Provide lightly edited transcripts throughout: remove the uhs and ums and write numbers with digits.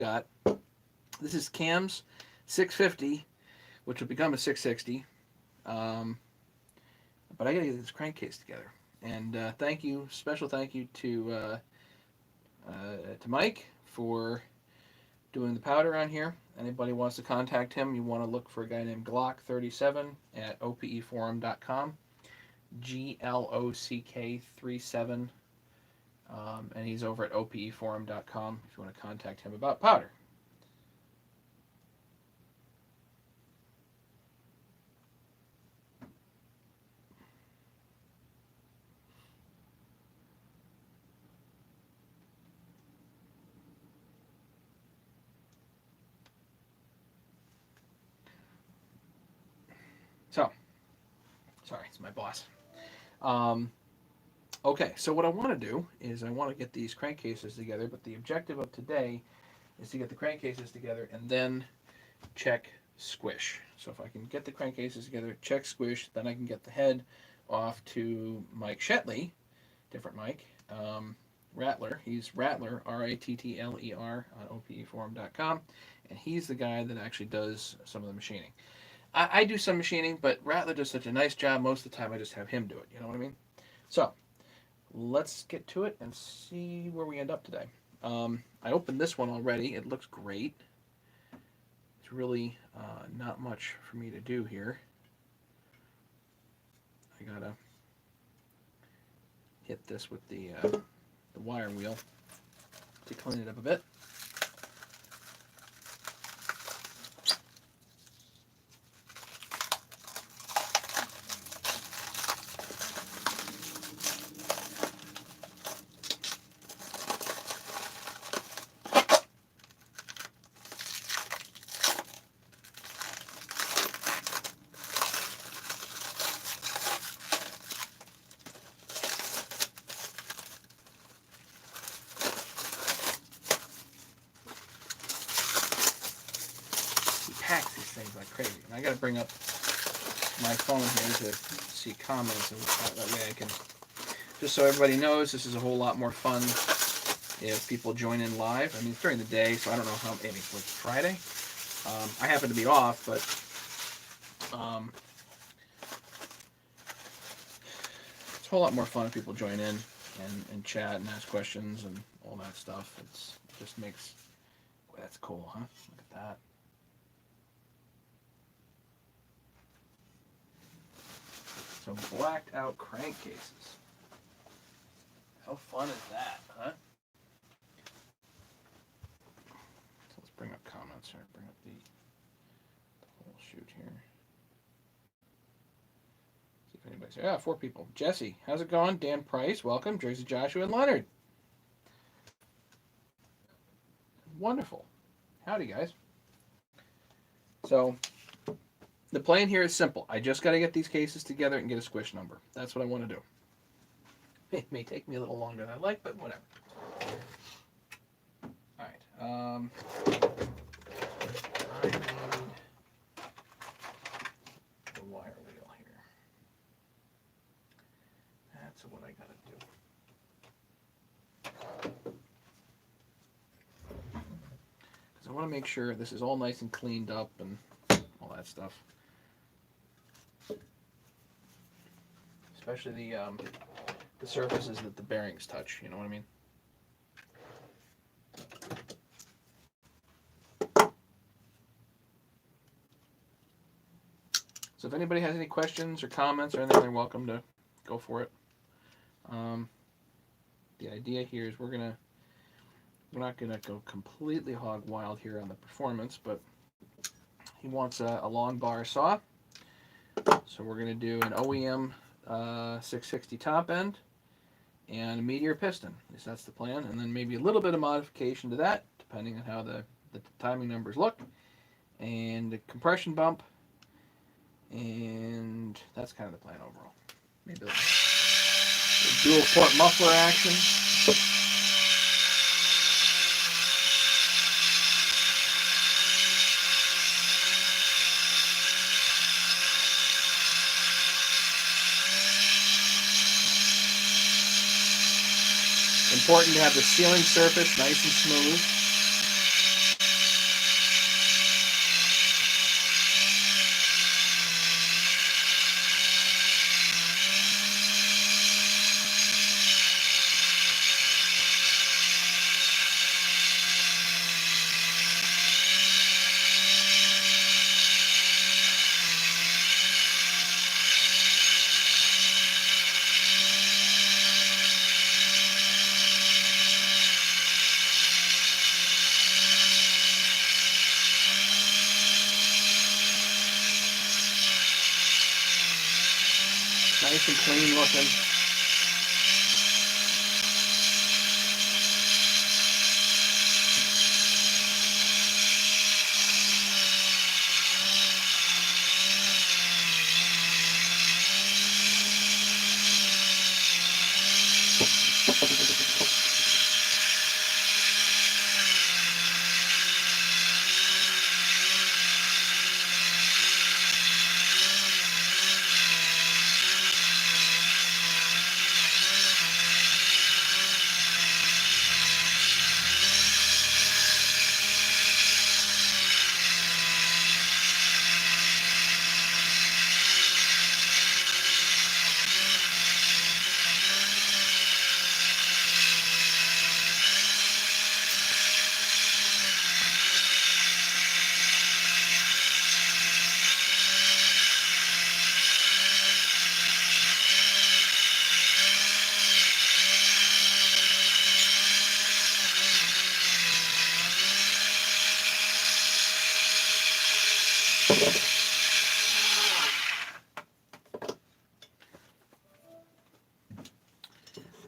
got. This is Cam's 650, which will become a 660. Um, but I got to get this crankcase together. And thank you, special thank you to Mike for doing the powder on here. Anybody wants to contact him, you want to look for a guy named Glock37 at opeforum.com. GLOCK37. And he's over at opeforum.com if you want to contact him about powder. So, sorry, it's my boss. Um, okay, so what I want to do is I want to get these crankcases together, but the objective of today is to get the crankcases together and then check Squish. So if I can get the crankcases together, check Squish, then I can get the head off to Mike Shetley, different Mike, Rattler. He's Rattler, Rattler, on opeforum.com, and he's the guy that actually does some of the machining. I do some machining, but Rattler does such a nice job most of the time I just have him do it, you know what I mean? So, let's get to it and see where we end up today. I opened this one already. It looks great. It's really not much for me to do here. I gotta hit this with the wire wheel to clean it up a bit. Packs these things like crazy. And I got to bring up my phone here to see comments, and that way I can, just so everybody knows, this is a whole lot more fun if people join in live. I mean, it's during the day, so I don't know how, maybe it's like Friday. I happen to be off, but it's a whole lot more fun if people join in and chat and ask questions and all that stuff. It just makes, boy, that's cool, huh? Look at that. So blacked out crankcases. How fun is that, huh? So let's bring up comments here. Bring up the whole shoot here. See if anybody's here. Yeah, 4 people. Jesse, how's it going? Dan Price, welcome. Jersey Joshua and Leonard. Wonderful. Howdy, guys. So the plan here is simple. I just got to get these cases together and get a Squish number. That's what I want to do. It may take me a little longer than I like, but whatever. All right. I need the wire wheel here. That's what I got to do. Because I want to make sure this is all nice and cleaned up and all that stuff. Especially the surfaces that the bearings touch, you know what I mean? So if anybody has any questions or comments or anything, they're welcome to go for it. The idea here is we're not gonna go completely hog wild here on the performance, but he wants a long bar saw, so we're gonna do an OEM 660 top end and a Meteor piston. At least that's the plan, and then maybe a little bit of modification to that, depending on how the timing numbers look, and a compression bump, and that's kind of the plan overall. Maybe a dual port muffler action. Important to have the sealing surface nice and smooth. Nice and clean looking.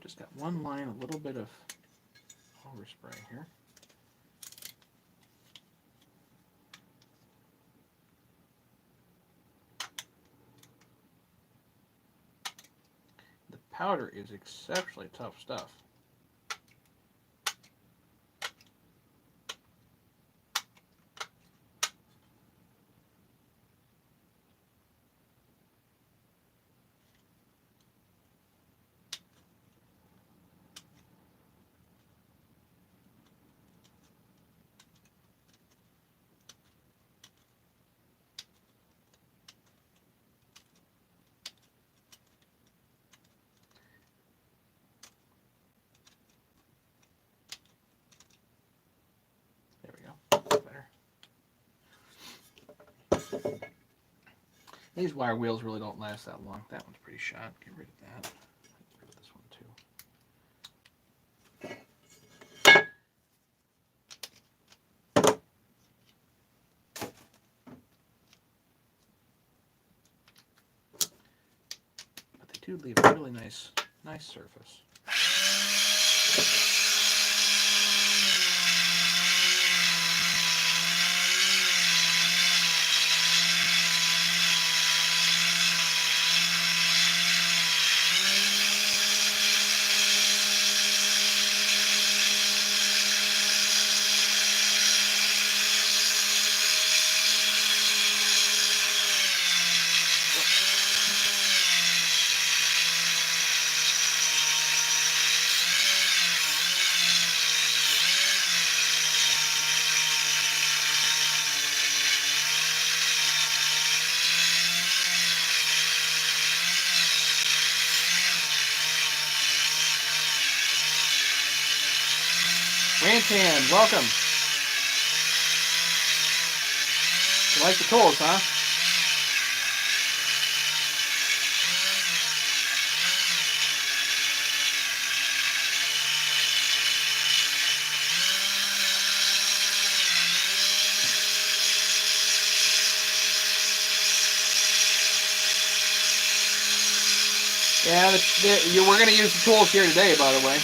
Just got one line, a little bit of overspray here. The powder is exceptionally tough stuff. Better. These wire wheels really don't last that long. That one's pretty shot. Get rid of that. Get rid of this one too. But they do leave a really nice surface. Rantan, welcome. You like the tools, huh? Yeah, we're going to use the tools here today, by the way.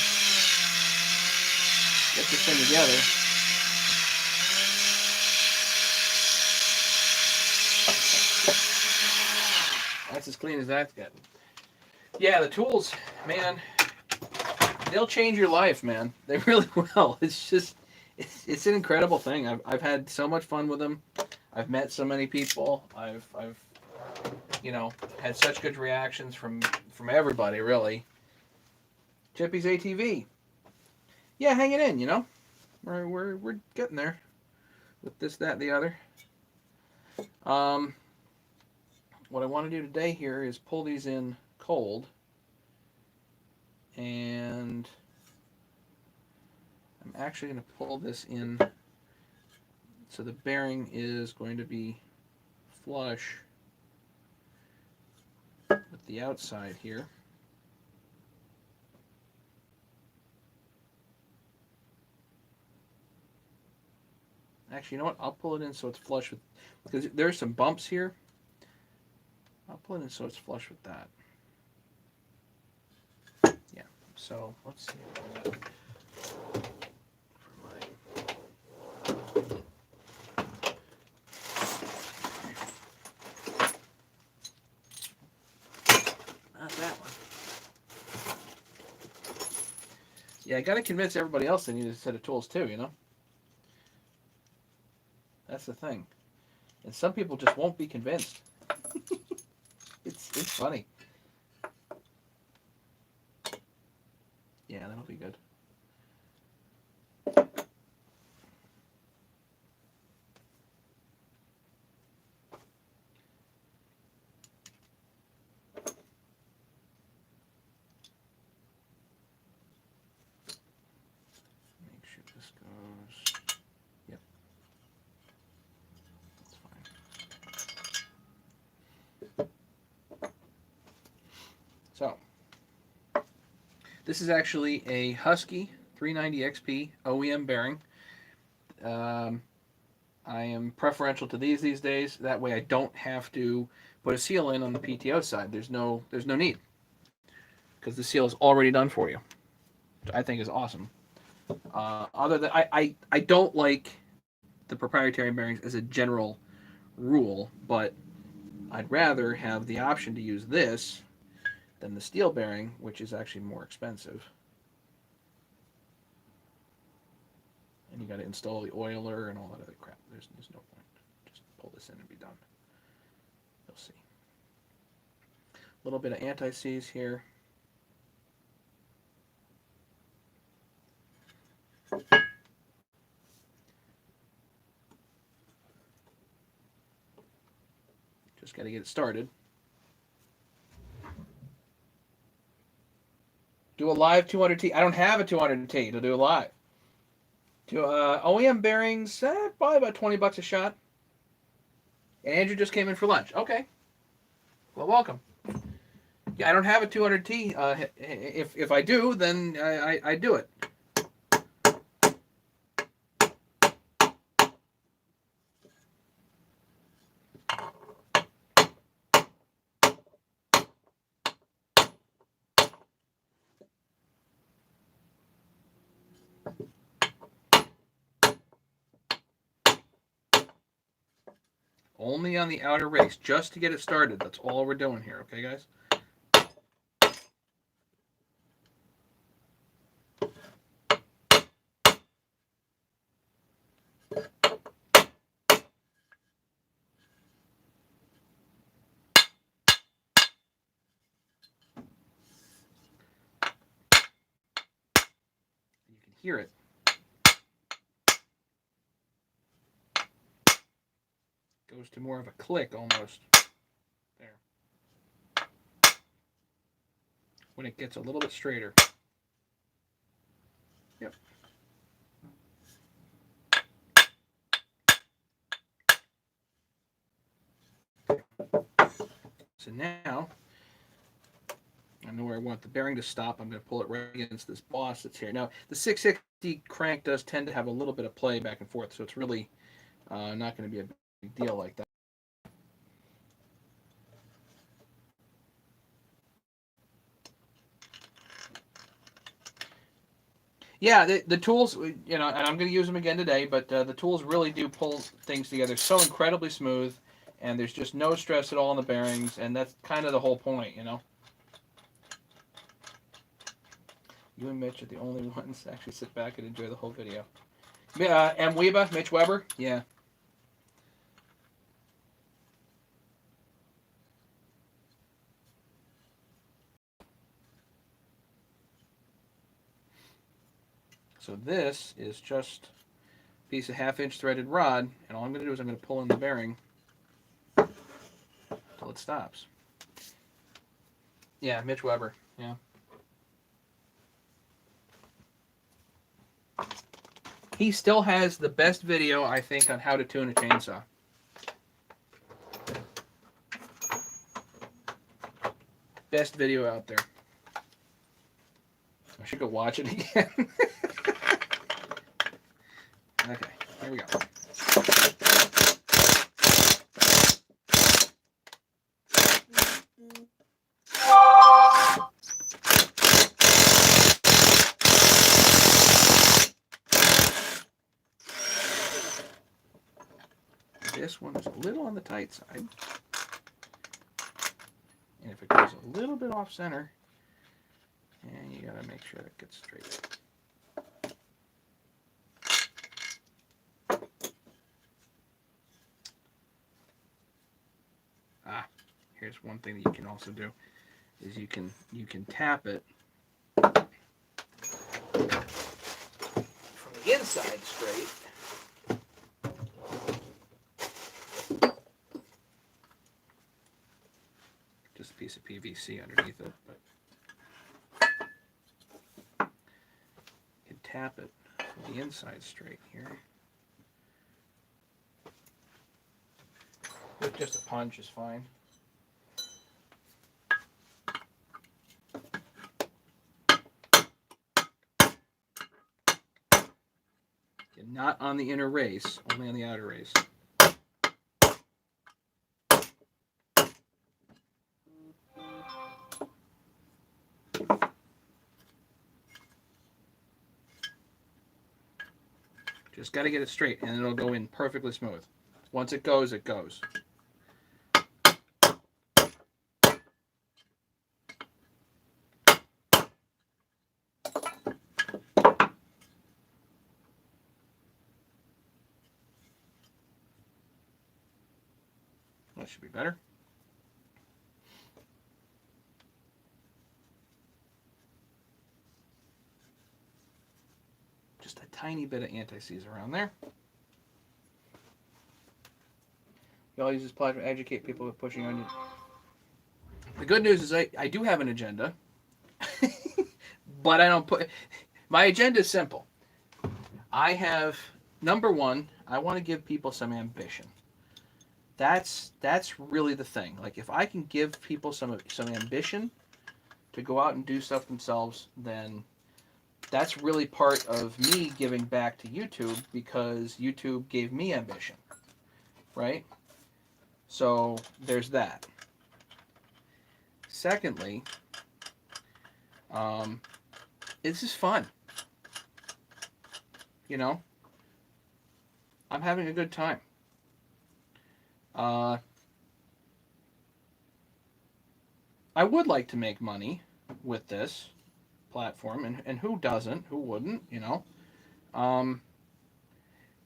Get this thing together. That's as clean as that's getting. Yeah, the tools, man, they'll change your life, man. They really will. It's just, it's an incredible thing. I've had so much fun with them. I've met so many people. I've had such good reactions from everybody, really. Chippy's ATV. Yeah, hanging in, We're getting there with this, that, and the other. What I want to do today here is pull these in cold, and I'm actually going to pull this in so the bearing is going to be flush with the outside here. Actually, you know what? I'll pull it in so it's flush with, because there's some bumps here. I'll pull it in so it's flush with that. So let's see what I got for my. Not that one. Yeah, I got to convince everybody else they need a set of tools too, you know? That's the thing. And some people just won't be convinced. It's funny. Yeah, that'll be good. Make sure this goes. Yep. That's fine. So, this is actually a Husky 390 XP OEM bearing. I am preferential to these days. That way I don't have to put a seal in on the PTO side. There's no need, because the seal is already done for you, which I think is awesome. Other than I don't like the proprietary bearings as a general rule, but I'd rather have the option to use this than the Stihl bearing, which is actually more expensive. And you got to install the oiler and all that other crap. There's no point. Just pull this in and be done. You'll see. A little bit of anti-seize here. Just got to get it started. Do a live 200T. I don't have a 200T to do a live. OEM bearings, probably about $20 a shot. And Andrew just came in for lunch. Okay. Well, welcome. Yeah, I don't have a 200T. If I do, then I do it. Only on the outer race, just to get it started. That's all we're doing here, okay, guys? You can hear it. Goes to more of a click almost. There. When it gets a little bit straighter. Yep. So now, I know where I want the bearing to stop. I'm going to pull it right against this boss that's here. Now, the 660 crank does tend to have a little bit of play back and forth, so it's really not going to be a big deal like that. Yeah, the tools, you know, and I'm going to use them again today, but the tools really do pull things together so incredibly smooth, and there's just no stress at all on the bearings, and that's kind of the whole point, you know. You and Mitch are the only ones to actually sit back and enjoy the whole video. M. Weber, Mitch Weber, yeah. So this is just a piece of 1/2-inch threaded rod, and all I'm going to do is I'm going to pull in the bearing until it stops. Yeah, Mitch Weber, yeah. He still has the best video, I think, on how to tune a chainsaw. Best video out there. I should go watch it again. Okay, here we go. This one is a little on the tight side. And if it goes a little bit off center, and you gotta make sure that gets straight. Here's one thing that you can also do is you can tap it from the inside straight. Just a piece of PVC underneath it, but you can tap it from the inside straight here. With just a punch is fine. Not on the inner race, only on the outer race. Just got to get it straight, and it'll go in perfectly smooth. Once it goes, it goes. That should be better. Just a tiny bit of anti-seize around there. You all use this platform to educate people with pushing on you. The good news is I do have an agenda, but I don't put... My agenda is simple. I have, number one, I want to give people some ambition. That's really the thing. Like, if I can give people some ambition to go out and do stuff themselves, then that's really part of me giving back to YouTube, because YouTube gave me ambition, right? So there's that. Secondly, it's just fun. You know, I'm having a good time. I would like to make money with this platform, and who doesn't? Who wouldn't? You know,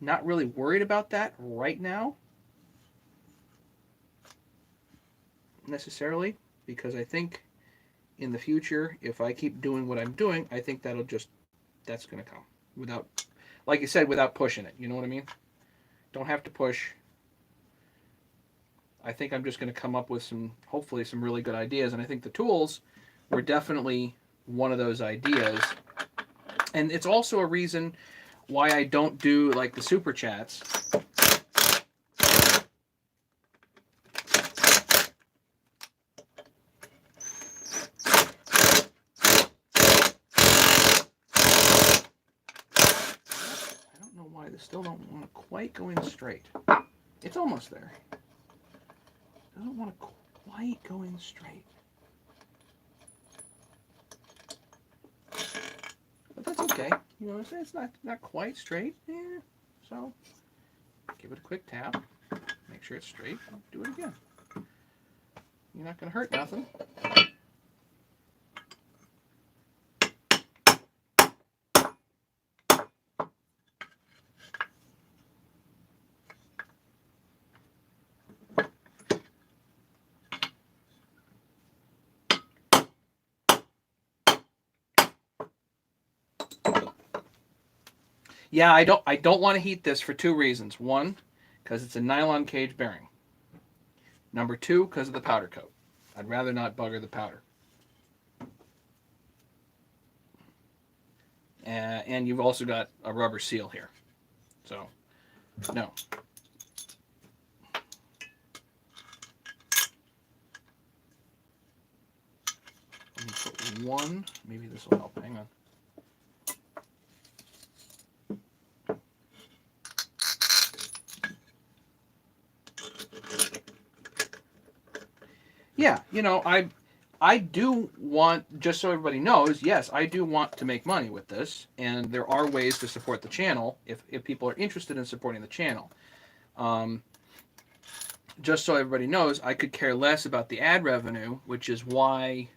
not really worried about that right now, necessarily, because I think in the future, if I keep doing what I'm doing, I think that's going to come without, like you said, without pushing it. You know what I mean? Don't have to push. I think I'm just going to come up with hopefully some really good ideas. And I think the tools were definitely one of those ideas. And it's also a reason why I don't do like the super chats. I don't know why this still don't want to quite go in straight. It's almost there. Doesn't want to quite go in straight. But that's okay. You know, it's not quite straight. Yeah. So give it a quick tap. Make sure it's straight. Do it again. You're not going to hurt nothing. Yeah, I don't want to heat this for two reasons. One, because it's a nylon cage bearing. Number two, because of the powder coat. I'd rather not bugger the powder. And you've also got a rubber seal here. So, no. Let me put one. Maybe this will help. Hang on. Yeah, you know, I do want, just so everybody knows, yes, I do want to make money with this, and there are ways to support the channel if people are interested in supporting the channel. just so everybody knows, I could care less about the ad revenue, which is why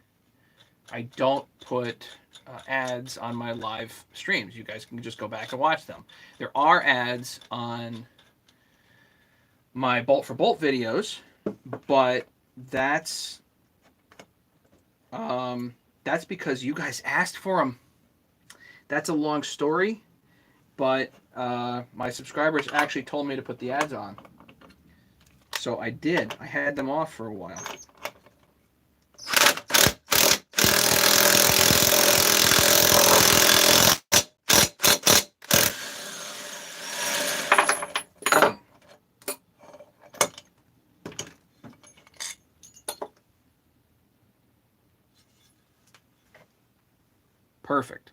I don't put ads on my live streams. You guys can just go back and watch them. There are ads on my bolt for bolt videos, but that's because you guys asked for them. That's a long story, but my subscribers actually told me to put the ads on. So I did. I had them off for a while. Perfect.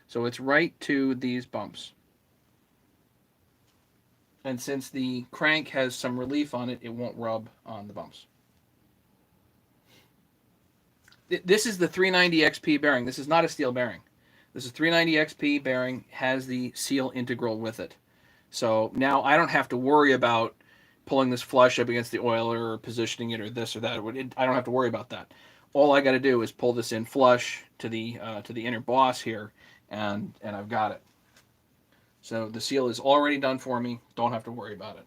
So it's right to these bumps. And since the crank has some relief on it, it won't rub on the bumps. This is the 390 XP bearing. This is not a Stihl bearing. This is 390 XP bearing, has the seal integral with it. So now I don't have to worry about pulling this flush up against the oiler or positioning it or this or that. I don't have to worry about that. All I got to do is pull this in flush to the inner boss here, and I've got it. So the seal is already done for me. Don't have to worry about it.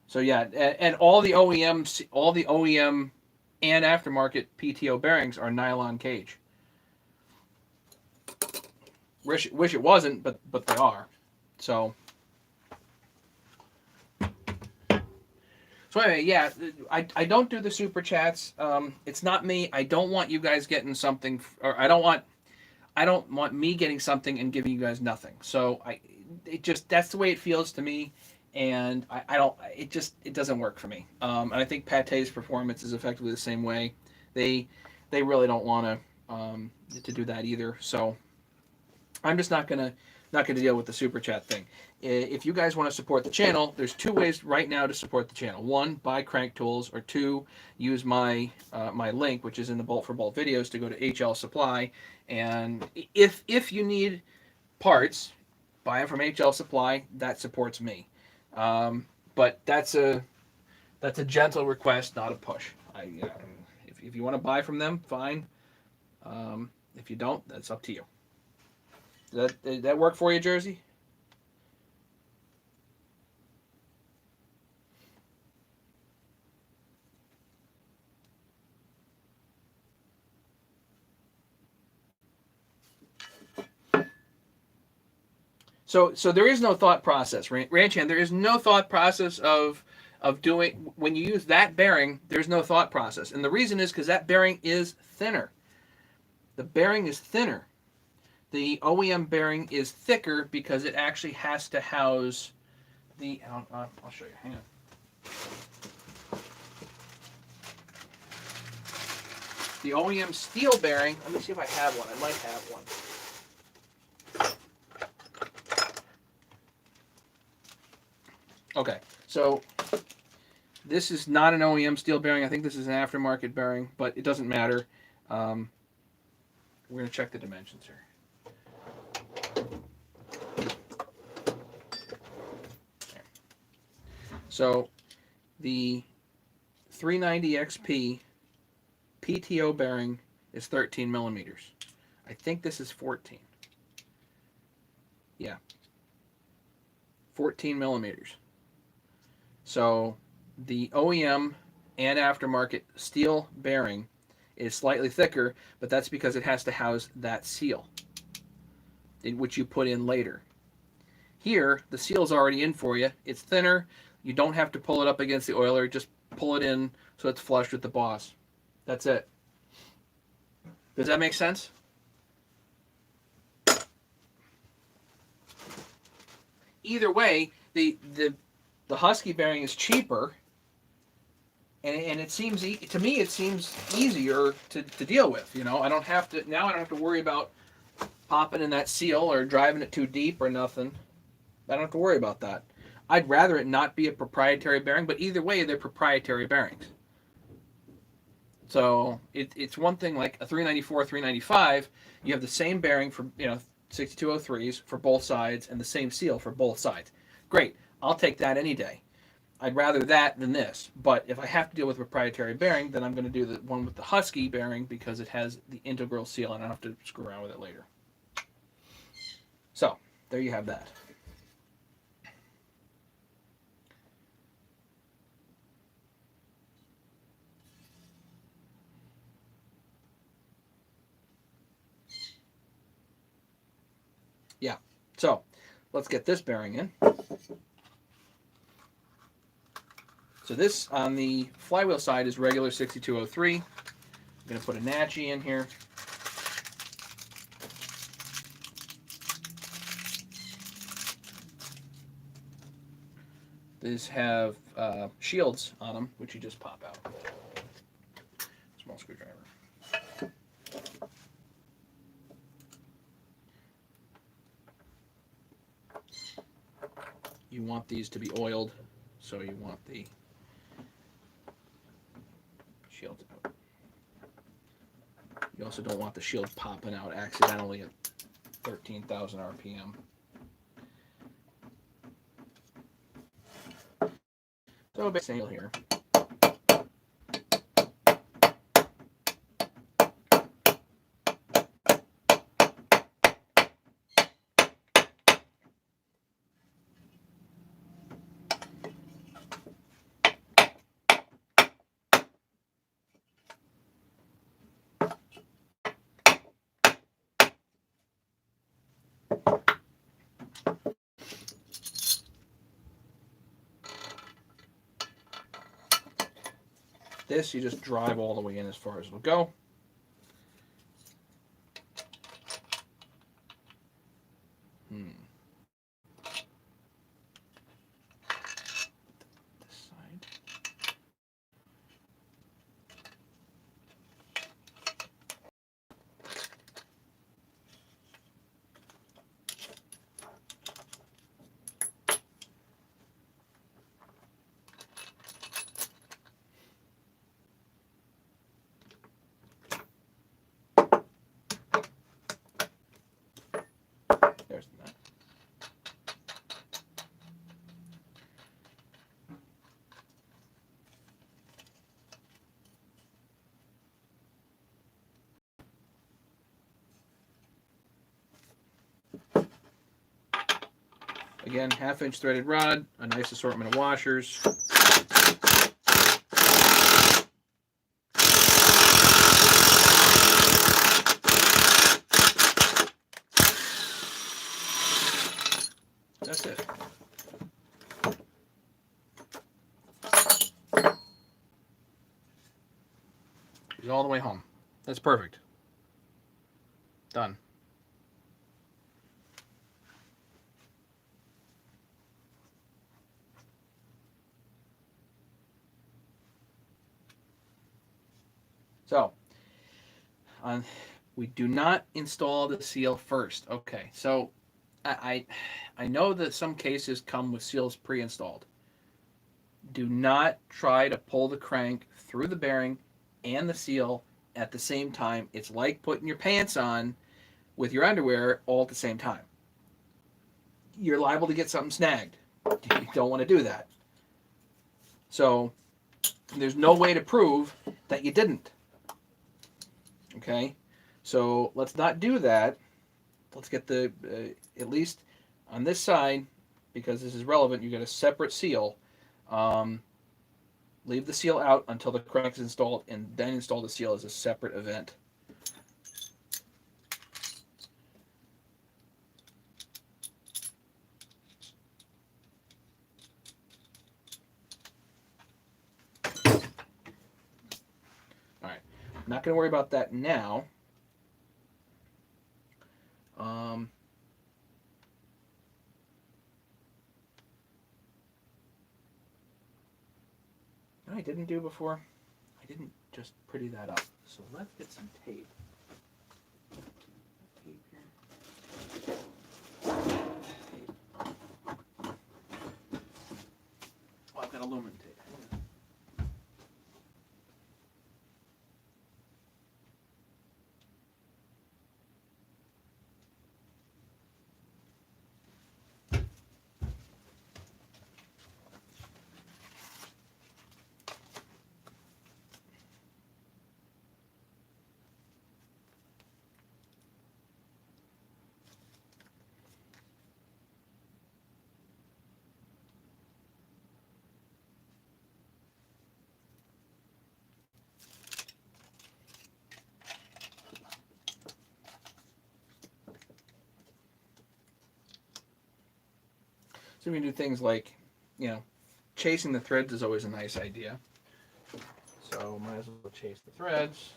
So yeah, and all the OEM and aftermarket PTO bearings are nylon cage. Wish it wasn't, but they are. So anyway, yeah, I don't do the super chats. It's not me. I don't want you guys getting something, or I don't want me getting something and giving you guys nothing. So that's the way it feels to me, and it doesn't work for me. And I think Pate's performance is effectively the same way. They really don't want to do that either. So I'm just not gonna deal with the super chat thing. If you guys want to support the channel, there's two ways right now to support the channel. One, buy Crank Tools, or two, use my link, which is in the Bolt for Bolt videos, to go to HL Supply. And if you need parts, buy them from HL Supply. That supports me. But that's a gentle request, not a push. If you want to buy from them, fine. If you don't, that's up to you. Did that work for you, Jersey? So there is no thought process, Ranchan. There is no thought process of doing, when you use that bearing. There's no thought process, and the reason is because that bearing is thinner. The bearing is thinner. The OEM bearing is thicker because it actually has to house the. I'll show you. Hang on. The OEM Stihl bearing. Let me see if I have one. I might have one. Okay, so this is not an OEM Stihl bearing. I think this is an aftermarket bearing, but it doesn't matter. We're going to check the dimensions here. So the 390 XP PTO bearing is 13 millimeters. I think this is 14. Yeah. 14 millimeters. So the OEM and aftermarket Stihl bearing is slightly thicker, but that's because it has to house that seal, which you put in later. Here, the seal's already in for you. It's thinner. You don't have to pull it up against the oiler. Just pull it in so it's flush with the boss. That's it. Does that make sense? Either way, the Husky bearing is cheaper, and it seems to me it seems easier to deal with. You know, I don't have to worry about popping in that seal or driving it too deep or nothing. I don't have to worry about that. I'd rather it not be a proprietary bearing, but either way, they're proprietary bearings. So it's one thing like a 394, 395, you have the same bearing for 6203s for both sides and the same seal for both sides. Great, I'll take that any day. I'd rather that than this. But if I have to deal with proprietary bearing, then I'm going to do the one with the Husky bearing because it has the integral seal and I don't have to screw around with it later. So, there you have that. Yeah, so let's get this bearing in. So this on the flywheel side is regular 6203. I'm going to put a Natchy in here. These have shields on them, which you just pop out. Small screwdriver. You want these to be oiled, so you want the shields out. You also don't want the shield popping out accidentally at 13,000 RPM. So a big seal here. This you just drive all the way in as far as it'll go. This side. There's the nut. Again, 1/2-inch threaded rod, a nice assortment of washers. That's it. He's all the way home. That's perfect. Done. So, we do not install the seal first. Okay, so I know that some cases come with seals pre-installed. Do not try to pull the crank through the bearing and the seal at the same time. It's like putting your pants on with your underwear all at the same time. You're liable to get something snagged. You don't want to do that. So there's no way to prove that you didn't. Okay, so let's not do that. Let's get the, at least on this side, because this is relevant, you get a separate seal. Leave the seal out until the crank is installed, and then install the seal as a separate event. All right, I'm not going to worry about that now. I didn't do before. I didn't just pretty that up. So let's get some tape. Tape here. Tape. Oh, I've got aluminum tape. So we can do things like, you know, chasing the threads is always a nice idea. So might as well chase the threads.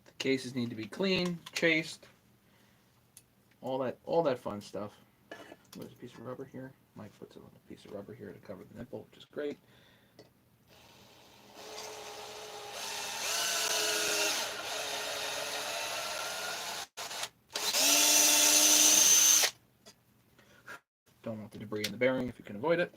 The cases need to be clean, chased, all that fun stuff. There's a piece of rubber here. Mike puts a piece of rubber here to cover the nipple, which is great. Don't want the debris in the bearing if you can avoid it.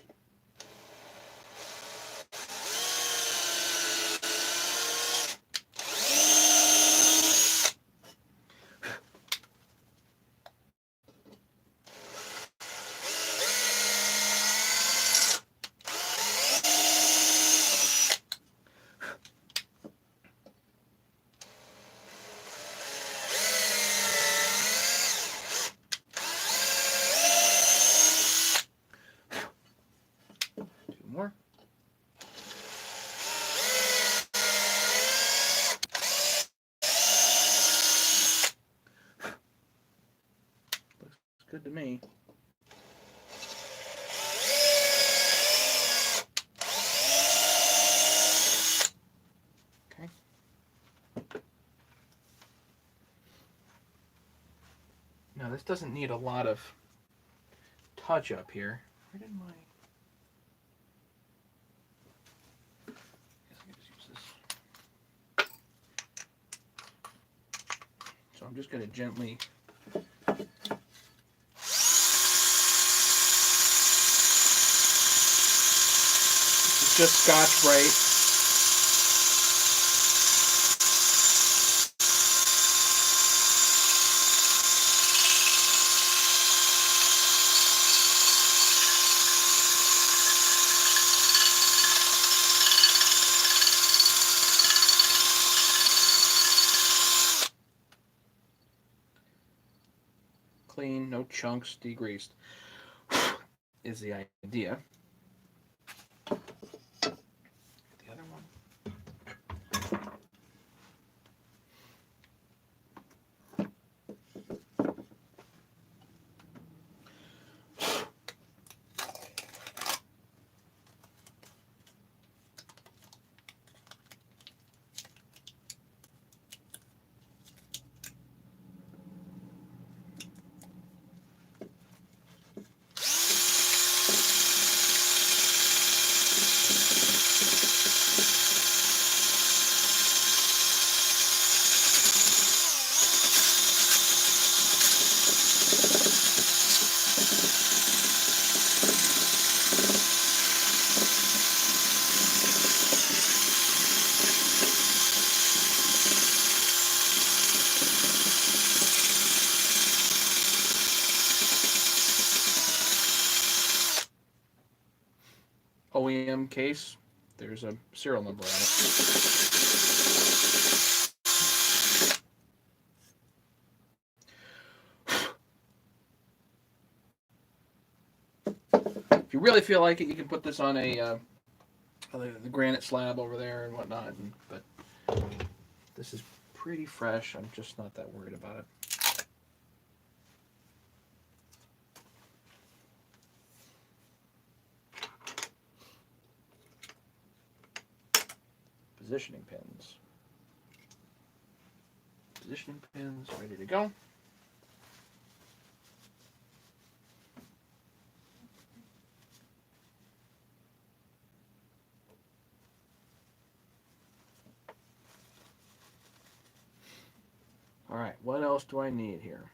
More. Looks good to me. Okay. Now this doesn't need a lot of touch up here. Where did my... So I'm just going to gently just Scotch-Brite. Clean, no chunks, degreased is the idea. The other one. OEM case, there's a serial number on it. If you really feel like it, you can put this on the granite slab over there and whatnot, but this is pretty fresh. I'm just not that worried about it. Positioning pins. Positioning pins ready to go. All right, what else do I need here?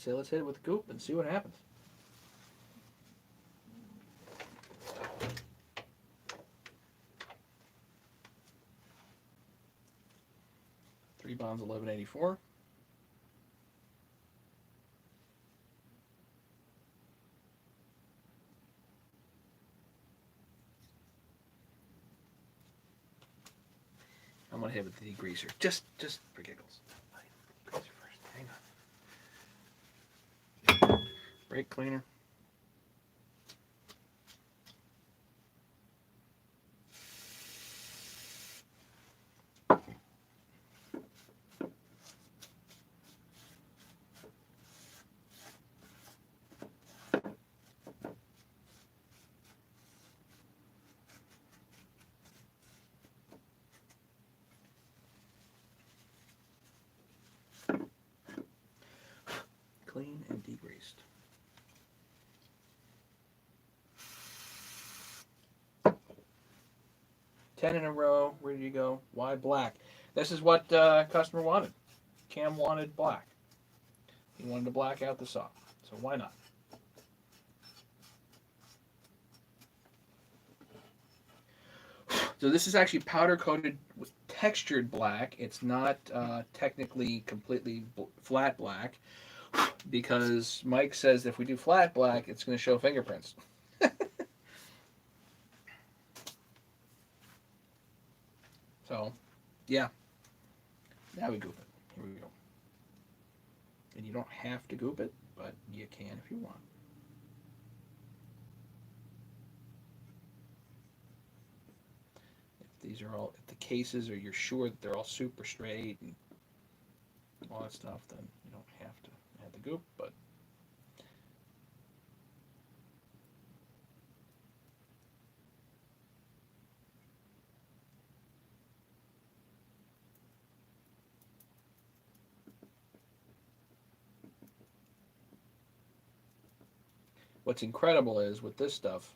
Let's hit it with the goop and see what happens. Three bonds, 1184. I'm gonna hit it with the degreaser, just for giggles. Degreaser first. Hang on. brake cleaner. Clean and degreased. Ten in a row. Where did you go? Why black? This is what customer wanted. Cam wanted black. He wanted to black out the saw. So why not? So this is actually powder coated with textured black. It's not technically completely flat black because Mike says if we do flat black, it's going to show fingerprints. So, yeah. Now we goop it. Here we go. And you don't have to goop it, but you can if you want. If these are all, if the cases are, you're sure that they're all super straight and all that stuff, then you don't have to add the goop, but what's incredible is with this stuff,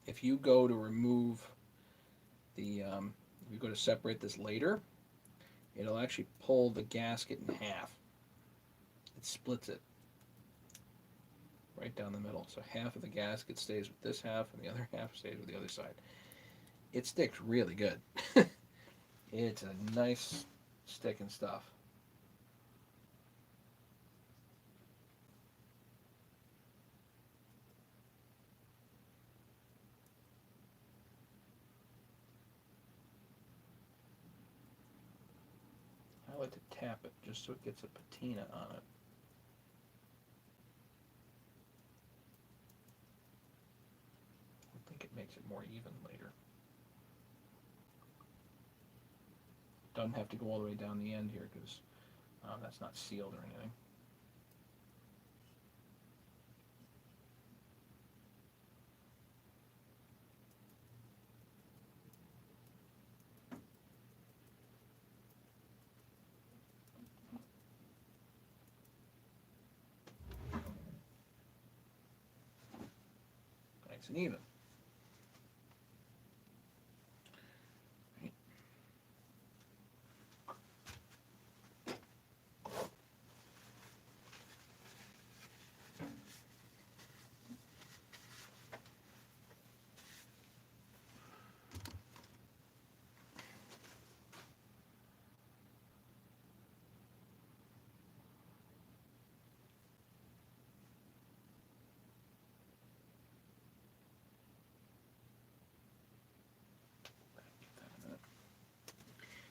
if you go to remove the, if you go to separate this later, it'll actually pull the gasket in half. It splits it right down the middle. So half of the gasket stays with this half and the other half stays with the other side. It sticks really good. It's a nice sticking stuff. I like to tap it just so it gets a patina on it. I think it makes it more even later. Doesn't have to go all the way down the end here because that's not sealed or anything. Nice and even. Right.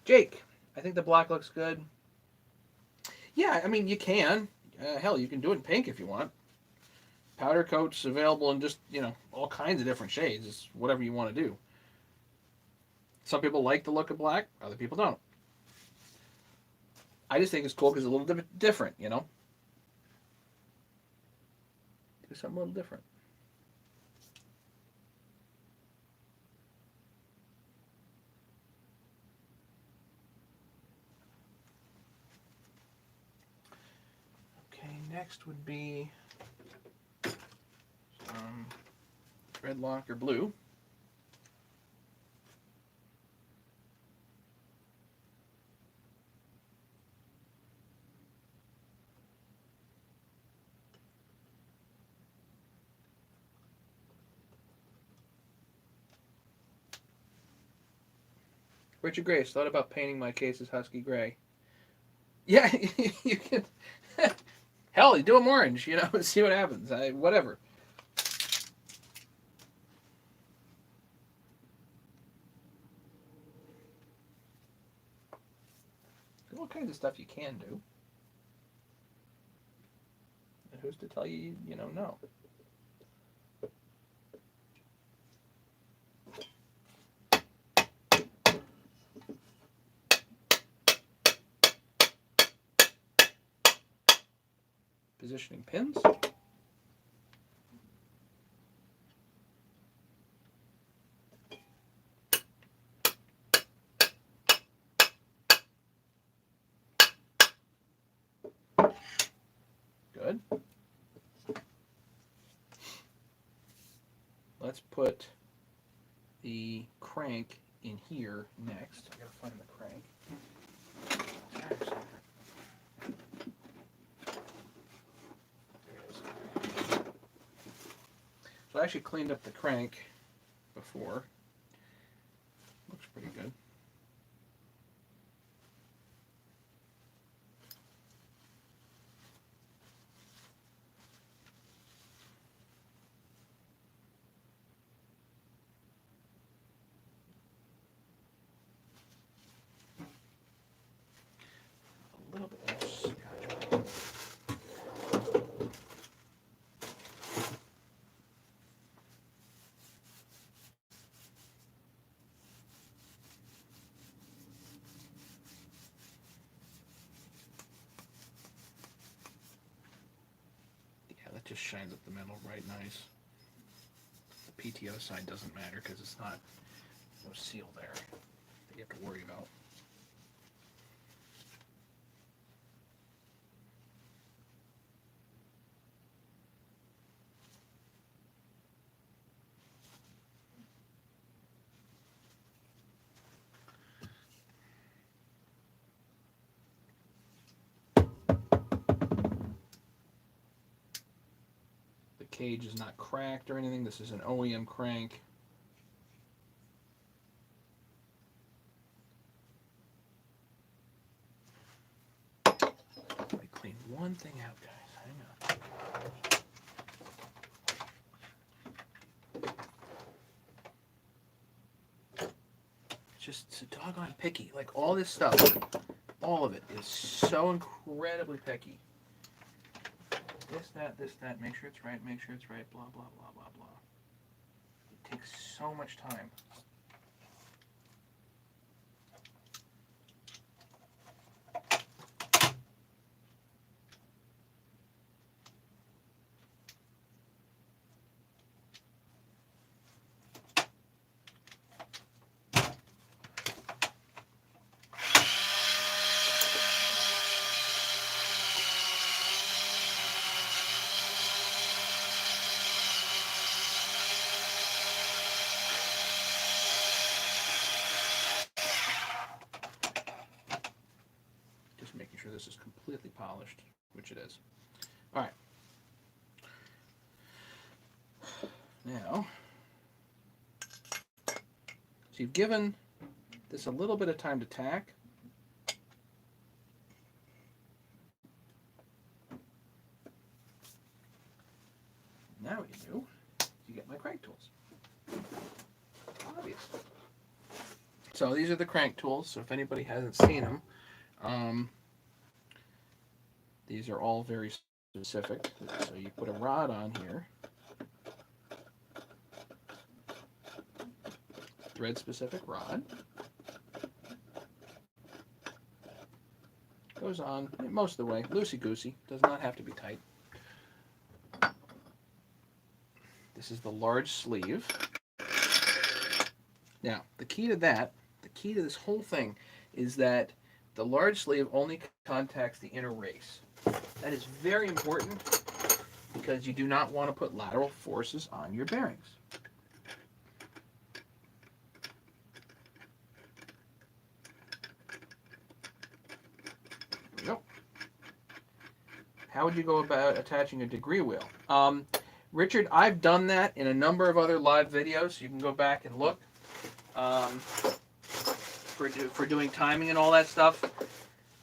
Jake, I think the black looks good. Yeah, I mean, you can. Hell, you can do it in pink if you want. Powder coats available in just, all kinds of different shades. It's whatever you want to do. Some people like the look of black, other people don't. I just think it's cool because it's a little bit different, Do something a little different. Okay, next would be red lock or blue. Richard Grace thought about painting my cases husky gray. Yeah, you can. Hell, you do them orange, see what happens. Whatever. There's all kinds of stuff you can do. And who's to tell you, no? Positioning pins. Good. Let's put the crank in here next. I gotta find the crank. So I actually cleaned up the crank before. Looks pretty good. A little bit more scotch. That just shines up the metal right nice. The PTO side doesn't matter because it's not no seal there that you have to worry about. The cage is not cracked or anything. This is an OEM crank. Let me clean one thing out, guys. Hang on. It's just so doggone picky. Like all this stuff, all of it is so incredibly picky. This, that, make sure it's right, blah, blah, blah, blah, blah. It takes so much time. Making sure this is completely polished, which it is. All right. Now, so you've given this a little bit of time to tack. Now what you do, you get my crank tools. Obvious. So these are the crank tools. So if anybody hasn't seen them, these are all very specific. So you put a rod on here, thread specific rod. Goes on most of the way, loosey-goosey, does not have to be tight. This is the large sleeve. Now, the key to this whole thing is that the large sleeve only contacts the inner race. That is very important because you do not want to put lateral forces on your bearings. There we go. How would you go about attaching a degree wheel? Richard, I've done that in a number of other live videos. You can go back and look for doing timing and all that stuff.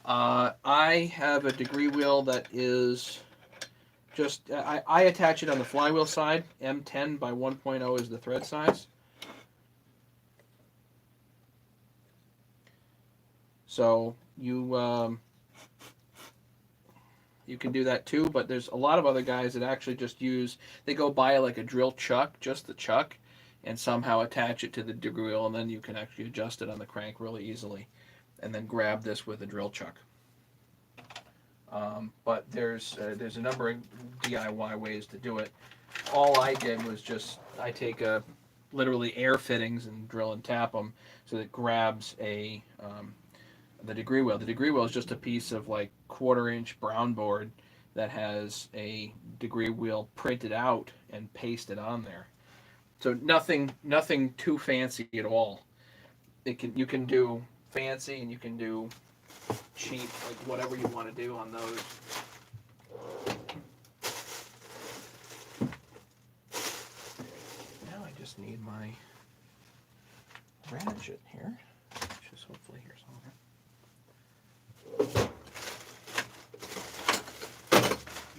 I have a degree wheel that is just, I attach it on the flywheel side. M10 by 1.0 is the thread size. So you, you can do that too, but there's a lot of other guys that actually just use, they go buy like a drill chuck, just the chuck, and somehow attach it to the degree wheel, and then you can actually adjust it on the crank really easily, and then grab this with a drill chuck. But there's a number of DIY ways to do it. All I did was just, I take literally air fittings and drill and tap them so that it grabs the degree wheel. The degree wheel is just a piece of like 1/4-inch brown board that has a degree wheel printed out and pasted on there. So nothing too fancy at all. You can do fancy and you can do cheap, like whatever you want to do on those. Now I just need my ratchet here, which is hopefully here somewhere.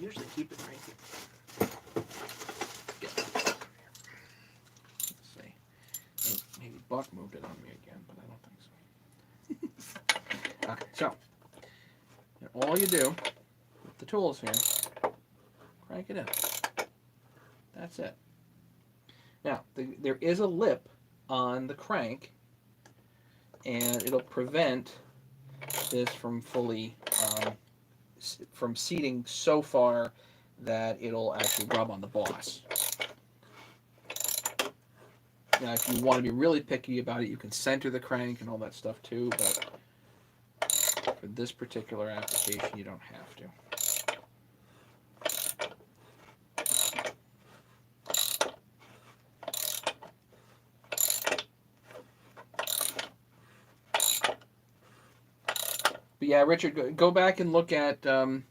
Usually keep it right here. Let's see. Maybe Buck moved it on me again, but I don't think so. Okay, so all you do with the tools here, crank it in. That's it. Now, there is a lip on the crank, and it'll prevent this from fully from seating so far that it'll actually rub on the boss. Now, if you want to be really picky about it, you can center the crank and all that stuff too, but for this particular application, you don't have to. But yeah, Richard, go back and look at I've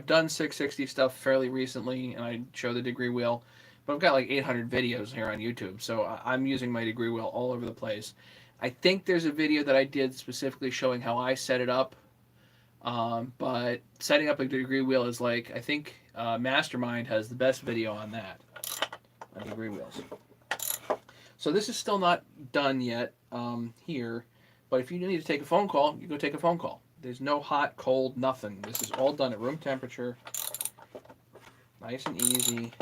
done 660 stuff fairly recently, and I show the degree wheel, but I've got like 800 videos here on YouTube, so I'm using my degree wheel all over the place. I think there's a video that I did specifically showing how I set it up, but setting up a degree wheel is like, I think Mastermind has the best video on that, on degree wheels. So this is still not done yet here. But if you need to take a phone call, you go take a phone call. There's no hot, cold, nothing. This is all done at room temperature. Nice and easy.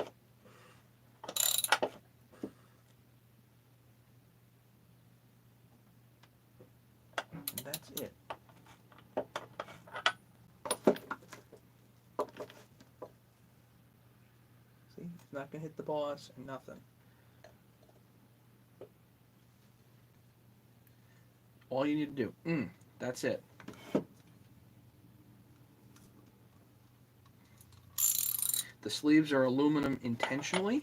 And that's it. See, it's not going to hit the boss and nothing. All you need to do, that's it. The sleeves are aluminum intentionally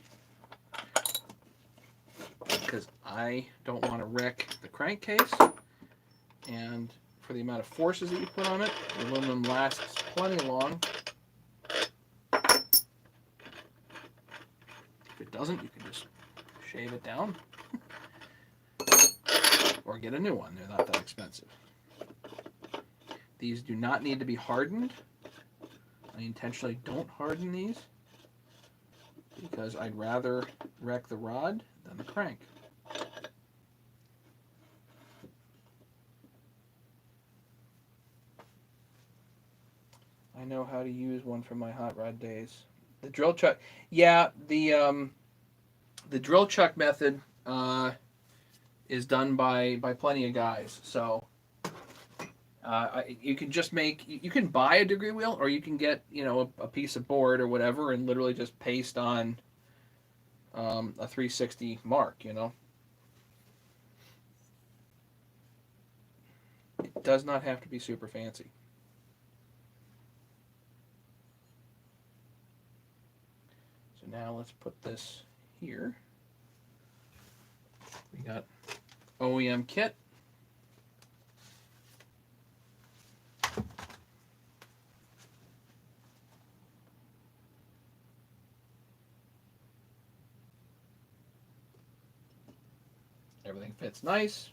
because I don't want to wreck the crankcase, and for the amount of forces that you put on it, the aluminum lasts plenty long. If it doesn't, you can just shave it down. Or get a new one. They're not that expensive. These do not need to be hardened. I intentionally don't harden these because I'd rather wreck the rod than the crank. I know how to use one from my hot rod days. The drill chuck, yeah, the drill chuck method is done by plenty of guys. So you can just you can buy a degree wheel, or you can get, a piece of board or whatever and literally just paste on a 360 mark, It does not have to be super fancy. So now let's put this here. We got OEM kit. Everything fits nice.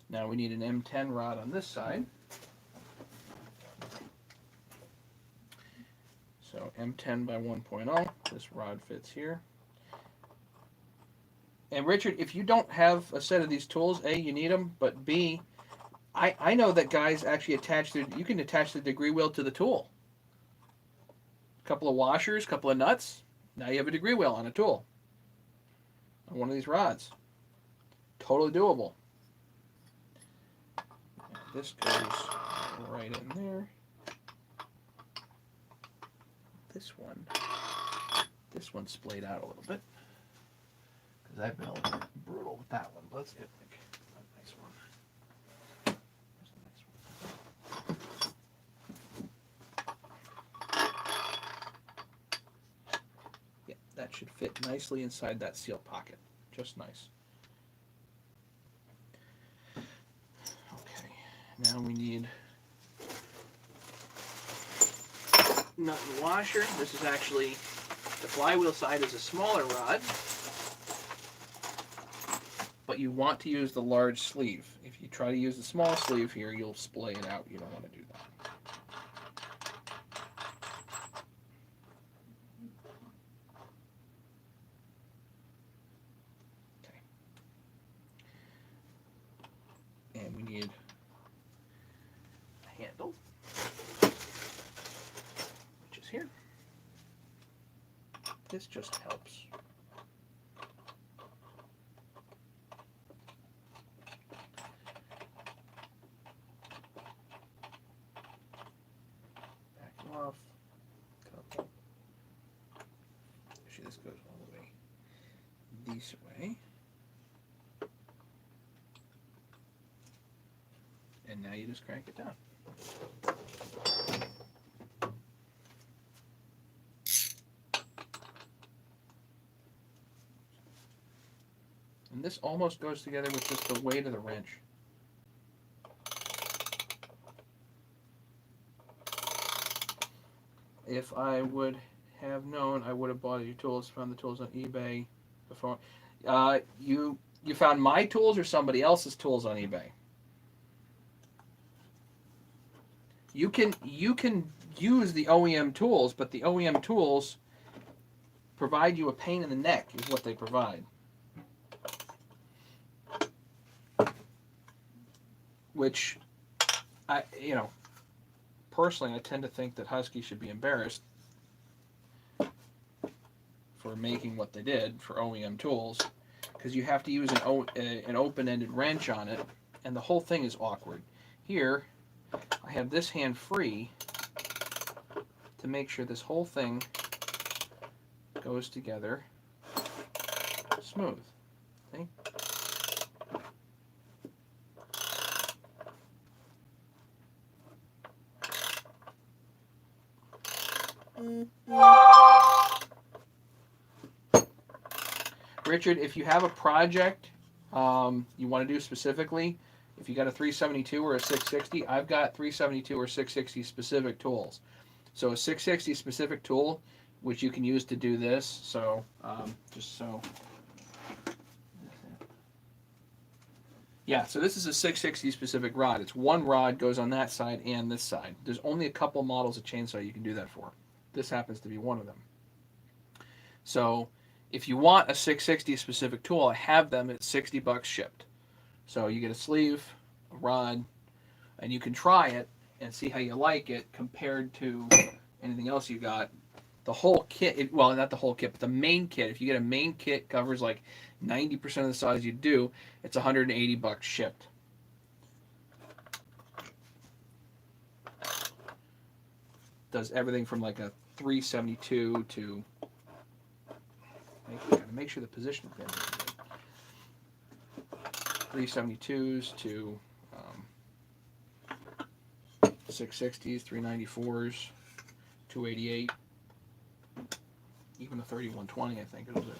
Now we need an M10 rod on this side. So M10 by 1.0. This rod fits here. And Richard, if you don't have a set of these tools, A, you need them, but B, I know that guys actually you can attach the degree wheel to the tool. A couple of washers, a couple of nuts, now you have a degree wheel on a tool. On one of these rods. Totally doable. This goes right in there. This one's splayed out a little bit. Because I've been a little brutal with that one. Let's get like a nice one. There's a nice one. Yeah, that should fit nicely inside that seal pocket. Just nice. Okay, now we need nut and washer. This is actually, the flywheel side is a smaller rod, but you want to use the large sleeve. If you try to use the small sleeve here, you'll splay it out. You don't want to do that. Okay. And we need a handle, which is here. This just helps. Off. Couple. Actually, this goes all the way this way. And now you just crank it down. And this almost goes together with just the weight of the wrench. If I would have known, I would have bought your tools, found the tools on eBay before. You found my tools or somebody else's tools on eBay? You can use the OEM tools, but the OEM tools provide you a pain in the neck is what they provide. Which, personally, I tend to think that Husky should be embarrassed for making what they did for OEM tools, because you have to use an open-ended wrench on it, and the whole thing is awkward. Here, I have this hand free to make sure this whole thing goes together smooth. See? Richard, if you have a project you want to do specifically, if you got a 372 or a 660, I've got 372 or 660 specific tools. So a 660 specific tool, which you can use to do this. So just so. Yeah, so this is a 660 specific rod. It's one rod goes on that side and this side. There's only a couple models of chainsaw you can do that for. This happens to be one of them. So if you want a 660 specific tool, I have them at $60 shipped. So you get a sleeve, a rod, and you can try it and see how you like it compared to anything else you got. The whole kit, well, not the whole kit, but the main kit, if you get a main kit, covers like 90% of the size you do, it's $180 shipped. Does everything from like a 372 to, make sure the position is good. 372s to 660s, 394s, 288, even a 3120, I think it'll do.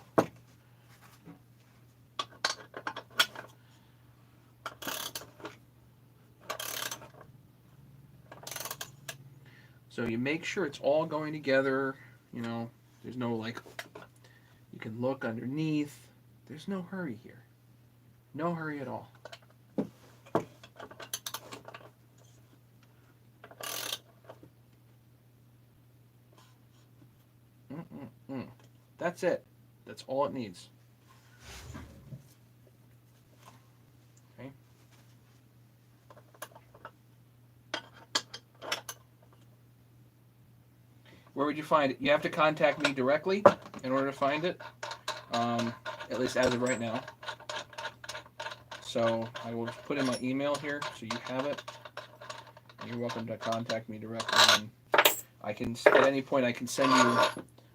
So you make sure it's all going together, there's no like, you can look underneath. There's no hurry here. No hurry at all. That's it. That's all it needs. Okay. Where would you find it? You have to contact me directly in order to find it, at least as of right now. So I will put in my email here so you have it. You're welcome to contact me directly, and I can at any point I can send you.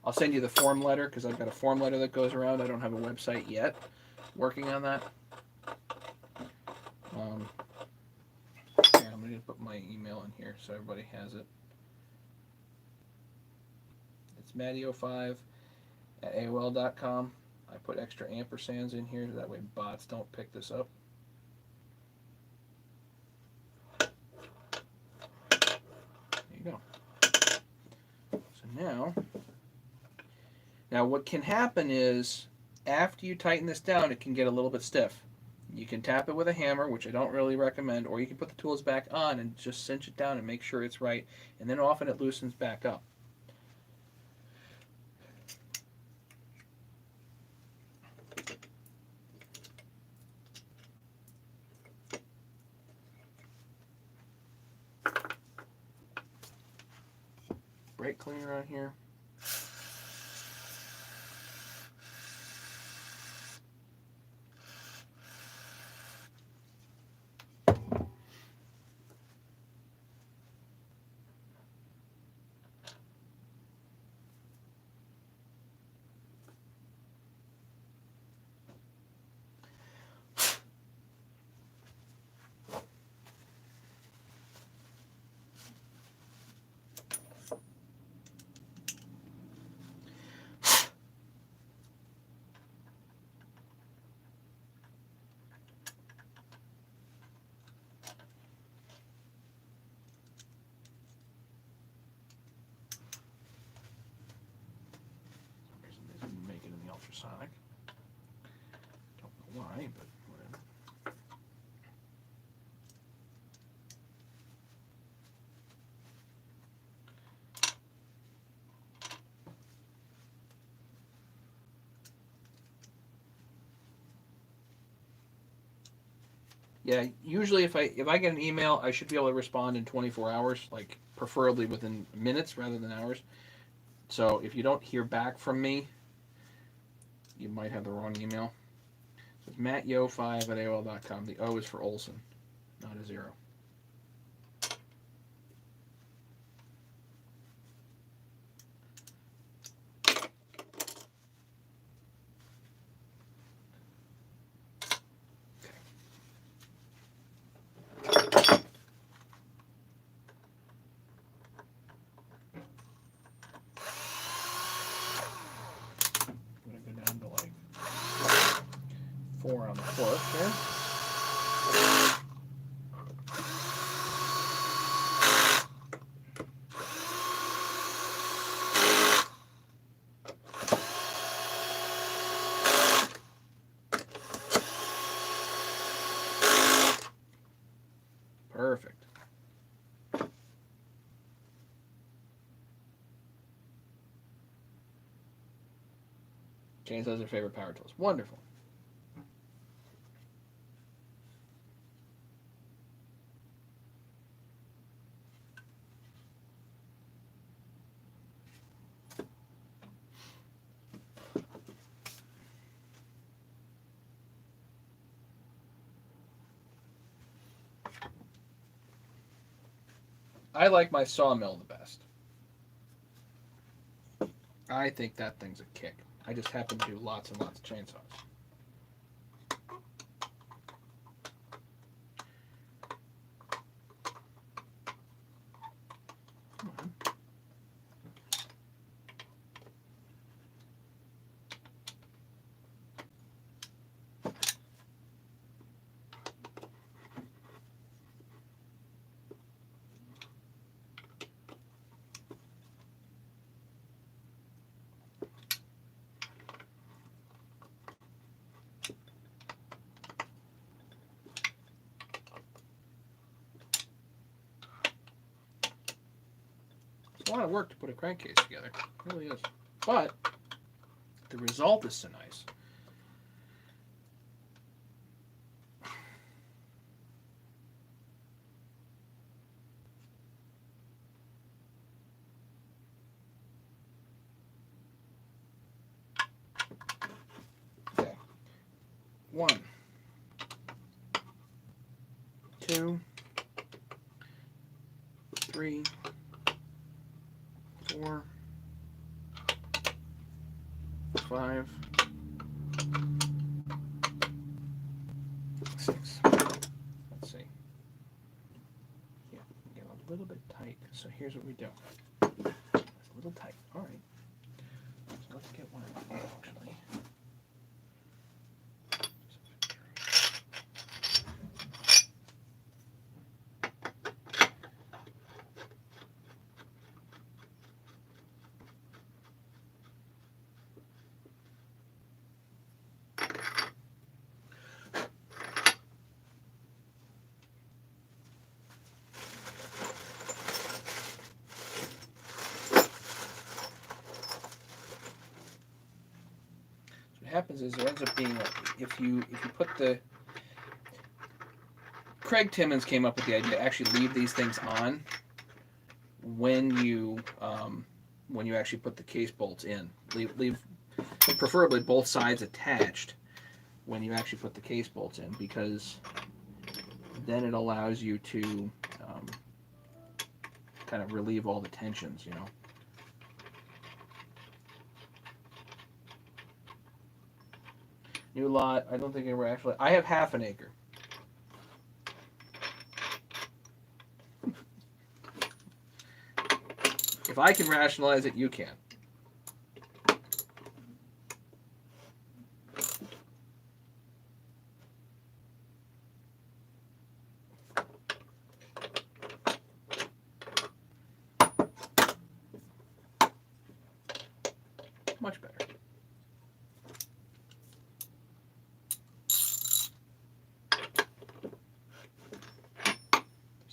I'll send you the form letter because I've got a form letter that goes around. I don't have a website yet. Working on that. Here, I'm going to put my email in here so everybody has it. It's matty05@AOL.com. I put extra ampersands in here so that way bots don't pick this up. There you go. So now what can happen is after you tighten this down, it can get a little bit stiff. You can tap it with a hammer, which I don't really recommend, or you can put the tools back on and just cinch it down and make sure it's right, and then often it loosens back up. Brake cleaner on here. Ultrasonic. Don't know why, but whatever. Yeah, usually if I get an email, I should be able to respond in 24 hours, like preferably within minutes rather than hours. So if you don't hear back from me, you might have the wrong email. So it's mattyo5@aol.com. The O is for Olson, not a 0. I'm going to go down to like 4 on the fork here. Perfect. Chainsaws are favorite power tools. Wonderful. I like my sawmill the best. I think that thing's a kick. I just happen to do lots and lots of chainsaws. Come on. It's a lot of work to put a crankcase together. It really is. But the result is so nice. Okay. 1, 2, 3, 4, 5, 6. Let's see. Yeah, get a little bit tight. So here's what we do. It's a little tight. All right. So let's get one of these actually. What happens is there ends up being if you put the Craig Timmons came up with the idea to actually leave these things on when you actually put the case bolts in. Leave preferably both sides attached when you actually put the case bolts in, because then it allows you to kind of relieve all the tensions, you know. New lot. I don't think we're actually. I have half an acre. If I can rationalize it, you can. Much better.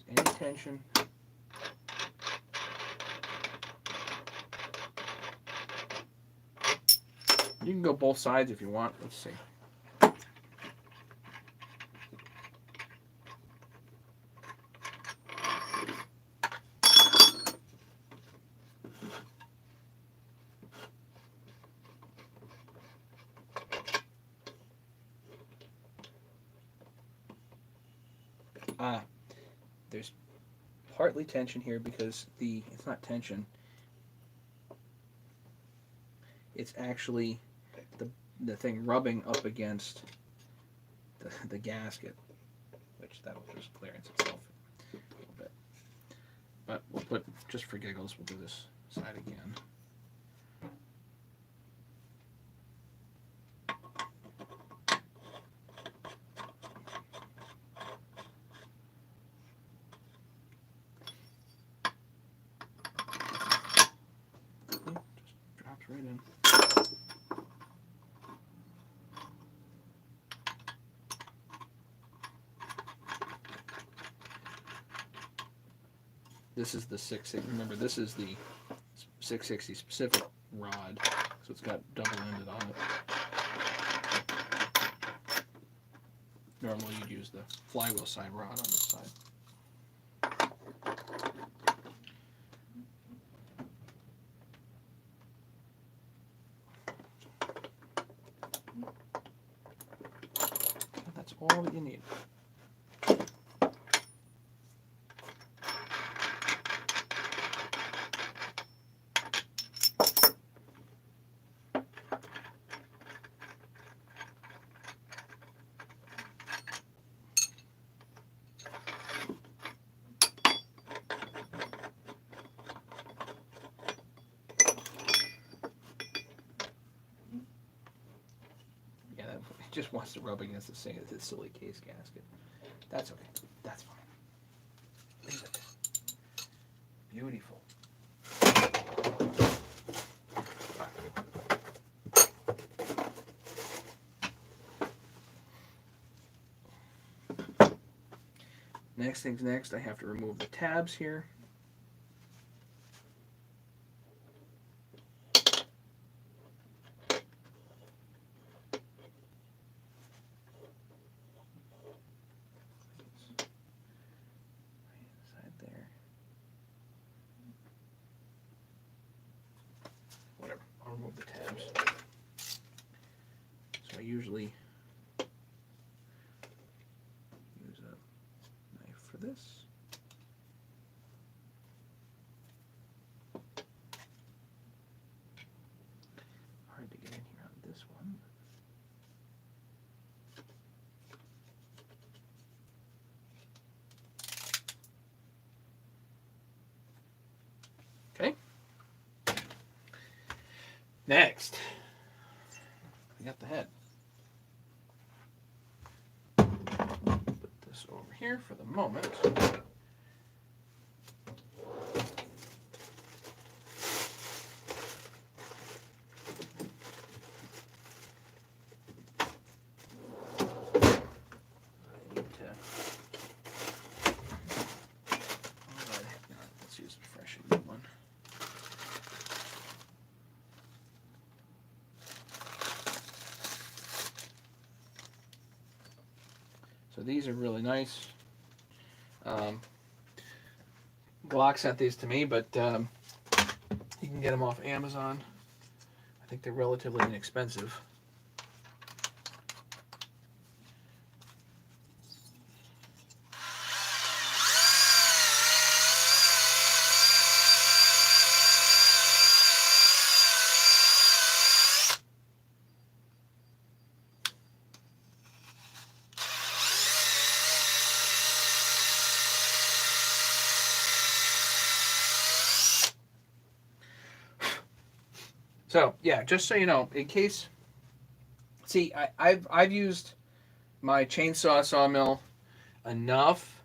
Any tension. You can go both sides if you want. Let's see. There's partly tension here because it's not tension. It's actually the thing rubbing up against the gasket, which that'll just clearance itself a little bit. But we'll put, just for giggles, we'll do this side again. Just drops right in. This is the 660. Remember, this is the 660 specific rod, so it's got double-ended on it. Normally, you'd use the flywheel side rod on this side. That's all that you need. Just wants to rub against the same this silly case gasket. That's okay. That's fine. Leave it. Beautiful. Next thing's next. I have to remove the tabs here. usually use a knife for this. Hard to get in here on this one. Okay. Next, we got the head. Put this over here for the moment. Let's use a fresh new one. So these are really nice. Glock sent these to me, but you can get them off Amazon. I think they're relatively inexpensive. So yeah, just so you know, in case, see, I've used my chainsaw sawmill enough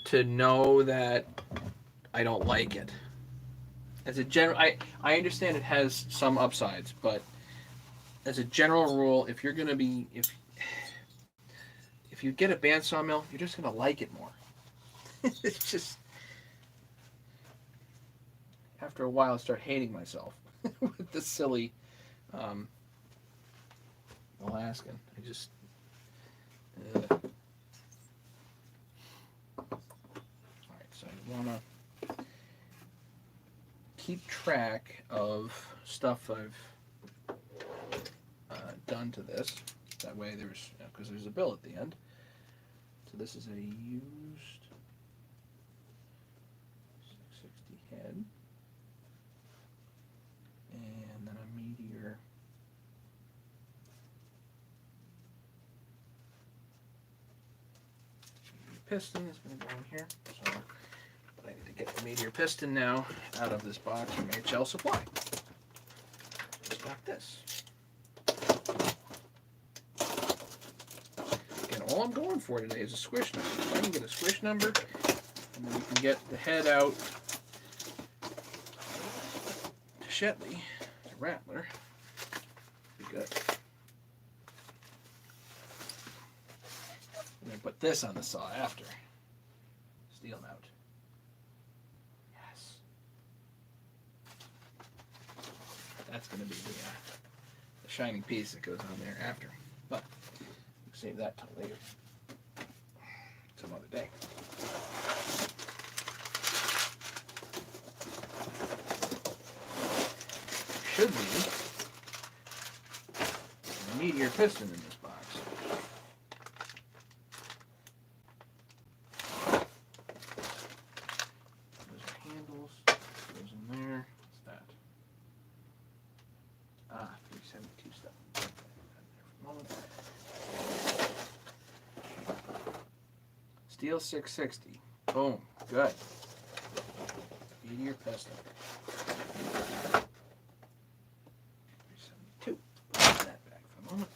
to know that I don't like it. As a general, I understand it has some upsides, but as a general rule, if you're gonna be if you get a band sawmill, you're just gonna like it more. It's just after a while, I start hating myself with this silly Alaskan. I just all right. So I wanna keep track of stuff I've done to this. That way, there's because there's a bill at the end. So this is a used 660 head. And then a Meteor piston is going to go in here. So, but I need to get the Meteor piston now out of this box from HL Supply. Just like this. Again, all I'm going for today is a squish number. If I can get a squish number, and then we can get the head out to Shetley, to Rattler, be good. I'm going to put this on the saw after. Stihl mount. Yes. That's going to be the shining piece that goes on there after. But we'll save that till later. Some other day. Should be a Meteor piston in this box. Those are handles. Goes in there. What's that? 372 stuff. Stihl 660. Boom. Good. Meteor piston. 372. Put that back for a moment.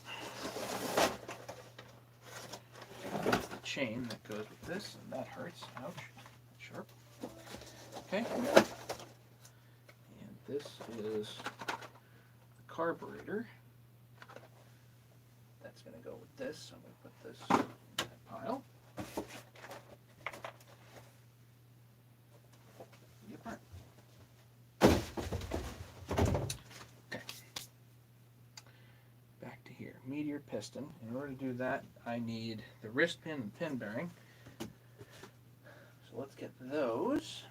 That's the chain that goes with this, and that hurts. Ouch. Sharp. Okay. And this is the carburetor. That's going to go with this. So I'm going to put this in that pile. Okay. Back to here. Meteor piston. In order to do that, I need the wrist pin and pin bearing. So let's get those.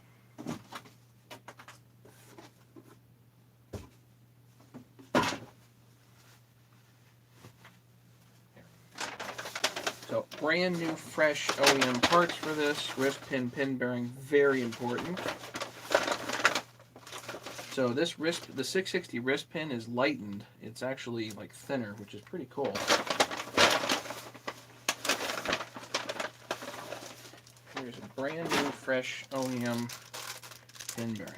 So brand new, fresh OEM parts for this. Wrist pin, pin bearing, very important. So this the 660 wrist pin is lightened. It's actually like thinner, which is pretty cool. Here's a brand new, fresh OEM pin bearing.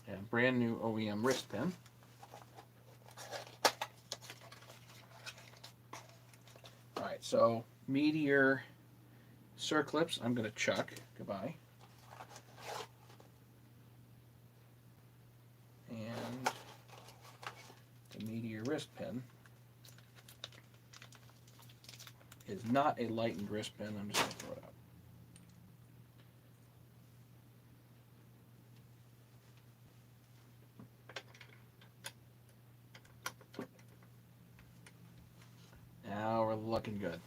And brand new OEM wrist pin. Alright, so Meteor circlips, I'm going to chuck. Goodbye. And the Meteor wrist pin is not a lightened wrist pin. I'm just going to throw it out. Now we're looking good.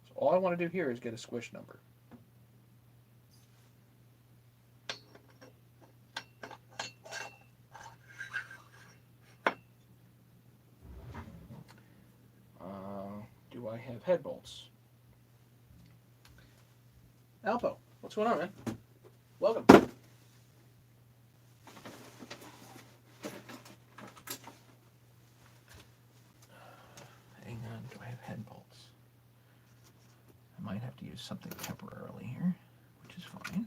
So all I want to do here is get a squish number. Do I have head bolts? Alpo, what's going on, man? Welcome. Hang on, do I have head bolts? I might have to use something temporarily here, which is fine.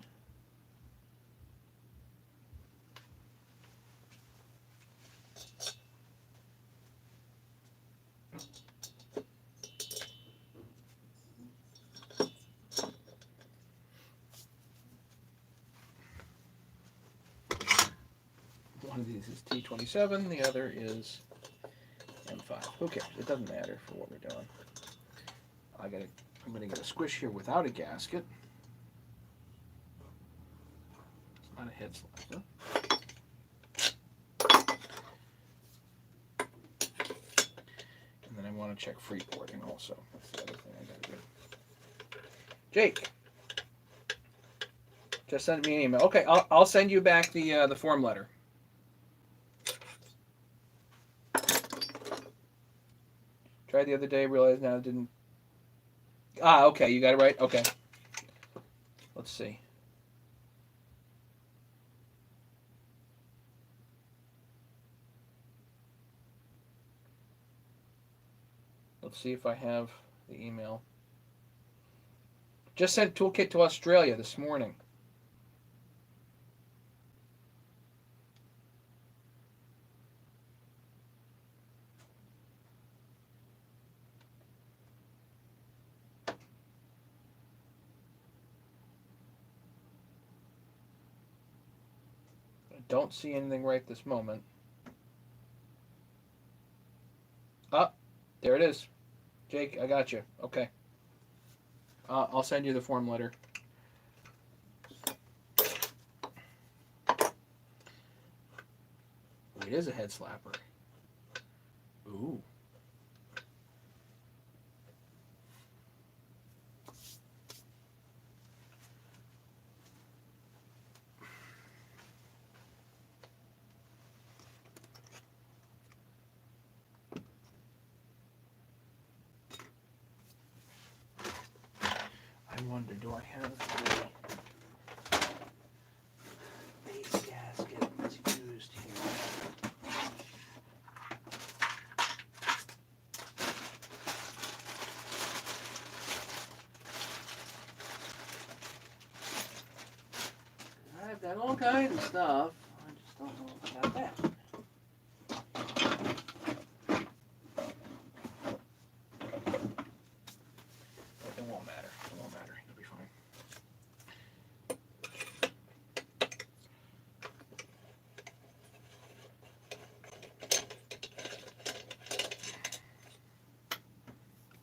One of these is T27, the other is M5. Who cares? It doesn't matter for what we're doing. I'm gonna get a squish here without a gasket. It's not a head slapper. And then I want to check freeboarding also. That's the other thing I gotta do. Jake, just send me an email. Okay, I'll send you back the form letter. Tried the other day, realized now it didn't. Ah, okay, you got it right. Okay. Let's see. Let's see if I have the email. Just sent toolkit to Australia this morning. I don't see anything right this moment. Ah, there it is. Jake, I got you. Okay. I'll send you the form letter. It is a head slapper. Ooh. I wonder, do I have the base gasket that's used here? I've got all kinds of stuff. I just don't know if I got that. It won't matter. It won't matter. It'll be fine.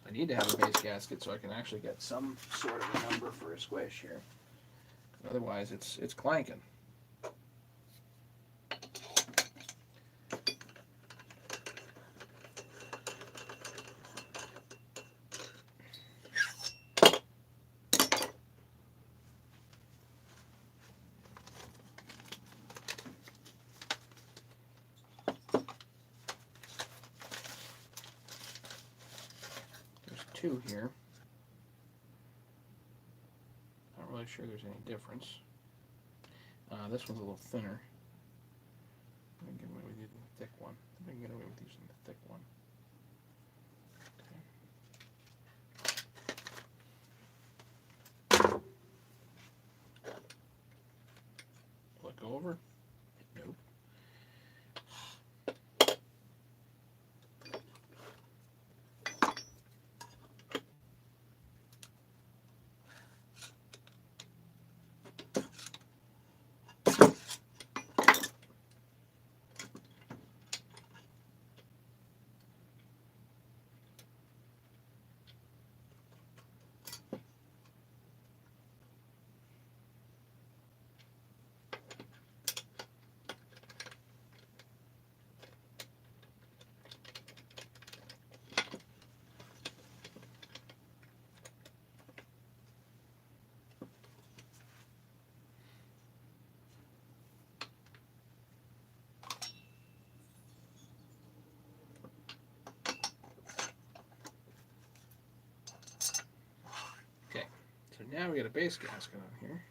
I need to have a base gasket so I can actually get some sort of a number for a squish here. Otherwise, it's clanking. There's two here. Not really sure there's any difference. This one's a little thinner. I'm going to get away with using the thick one. I'm going to get away with using the thick one. Okay. Will it go over? Nope. So now we got a base gasket on here.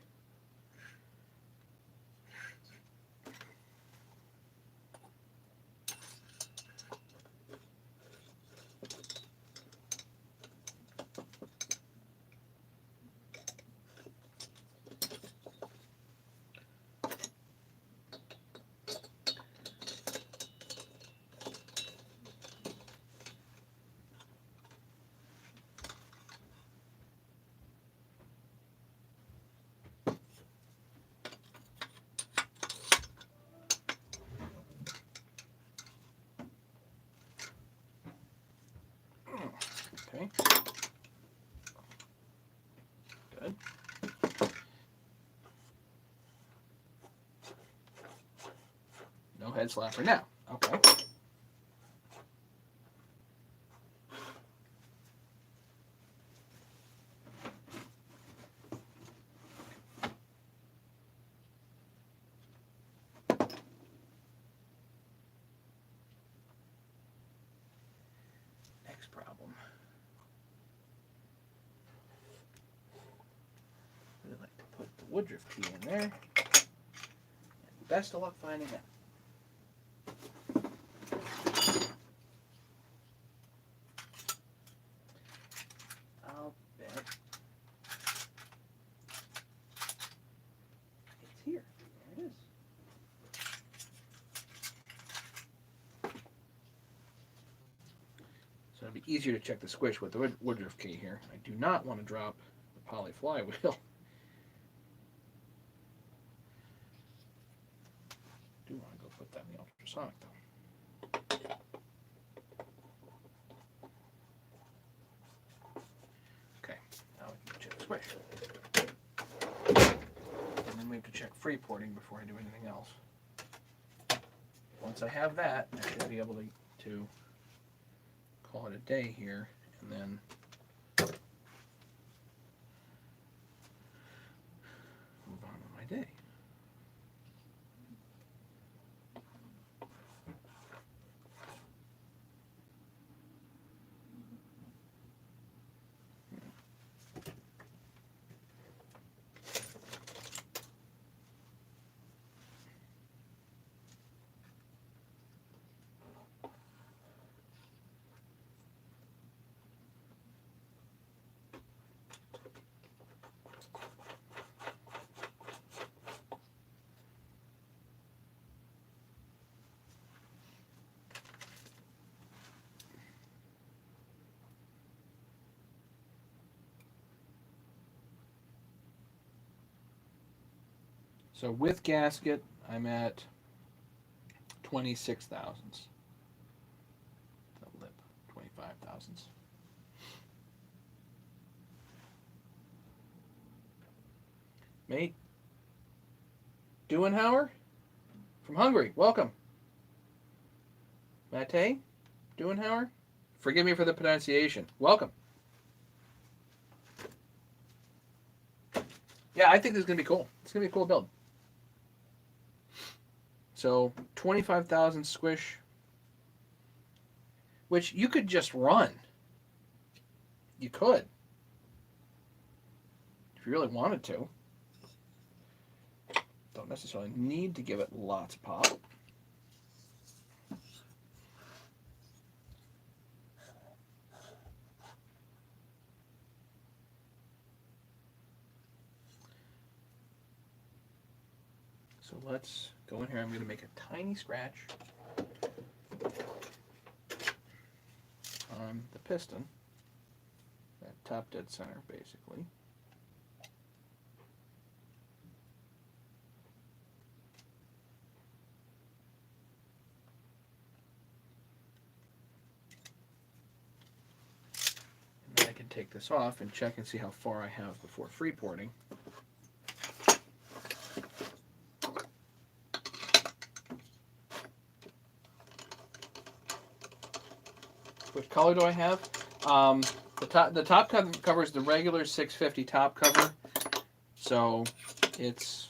Okay. Good. No head slapper now. Okay. Next problem. Really like to put the Woodruff key in there. And best of luck finding it. I'll bet it's here. There it is. So it'd be easier to check the squish with the Woodruff key here. I do not want to drop the poly flywheel. Do want to go put that in the ultrasonic though. Okay, now we can check the squish. And then we have to check free porting before I do anything else. Once I have that, I should be able to call it a day here, and then move on with my day. So with gasket, I'm at 26 thousandths. The lip, 25 thousandths. Mate Duenhauer from Hungary. Welcome. Mate Duenhauer. Forgive me for the pronunciation. Welcome. Yeah, I think this is going to be cool. It's going to be a cool build. So, 25,000 Squish, which you could just run. You could. If you really wanted to. Don't necessarily need to give it lots of pop. So let's go in here. I'm going to make a tiny scratch on the piston, that top dead center basically. And then I can take this off and check and see how far I have before free porting. Which color do I have? The top cover is the regular 650 top cover, so it's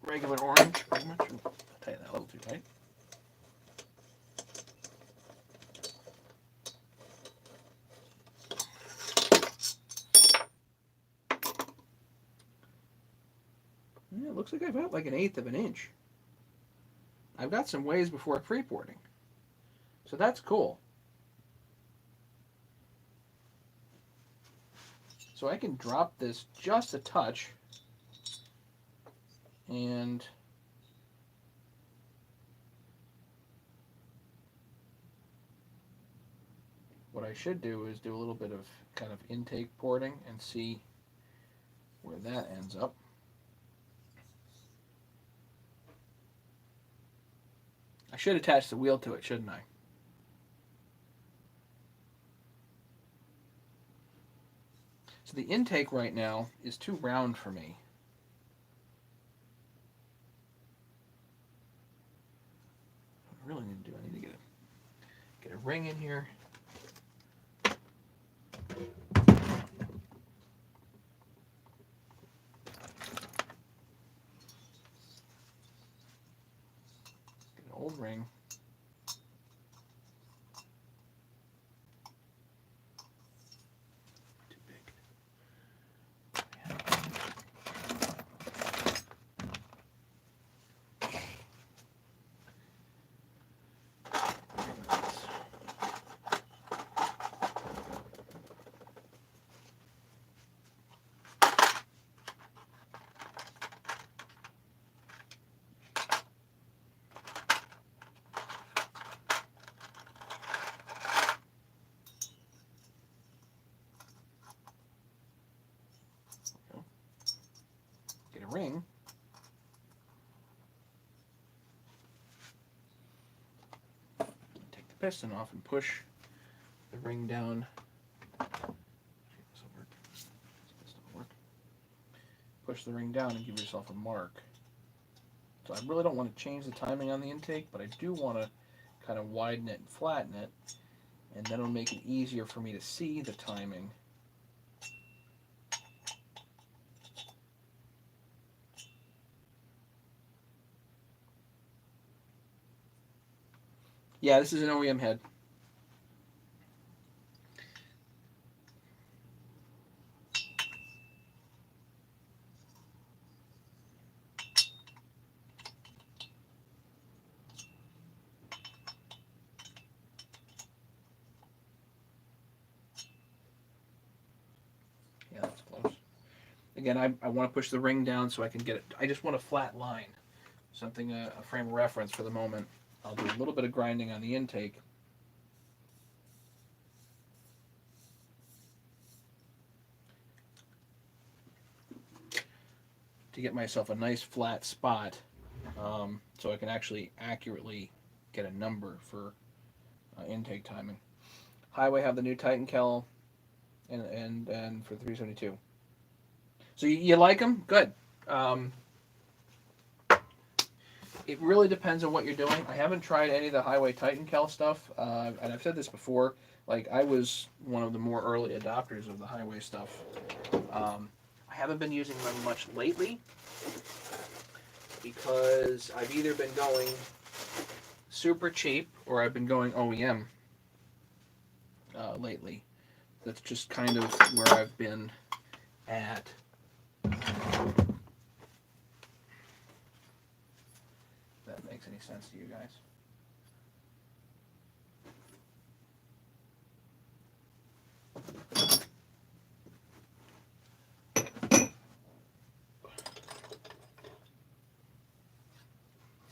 regular orange pretty much. Ooh, I'll tighten that a little too tight. Yeah, it looks like I've got like 1/8 of an inch. I've got some ways before pre-porting, so that's cool. So I can drop this just a touch, and what I should do is do a little bit of kind of intake porting and see where that ends up. I should attach the wheel to it, shouldn't I? So the intake right now is too round for me. What I really need to do, I need to get a ring in here. Get an old ring. Ring. Take the piston off and push the ring down. This will work. This will work. Push the ring down and give yourself a mark. So I really don't want to change the timing on the intake, but I do want to kind of widen it and flatten it, and then it'll make it easier for me to see the timing. Yeah, this is an OEM head. Yeah, that's close. Again, I want to push the ring down so I can get it. I just want a flat line, something, a frame of reference for the moment. I'll do a little bit of grinding on the intake. To get myself a nice flat spot, so I can actually accurately get a number for intake timing. Highway have the new Titan Kel, and for 372. So you like them? Good. Um, it really depends on what you're doing. I haven't tried any of the Highway Titan Kel stuff, and I've said this before. Like I was one of the more early adopters of the Highway stuff. I haven't been using them much lately because I've either been going super cheap or I've been going OEM lately. That's just kind of where I've been at. If that makes any sense to you guys.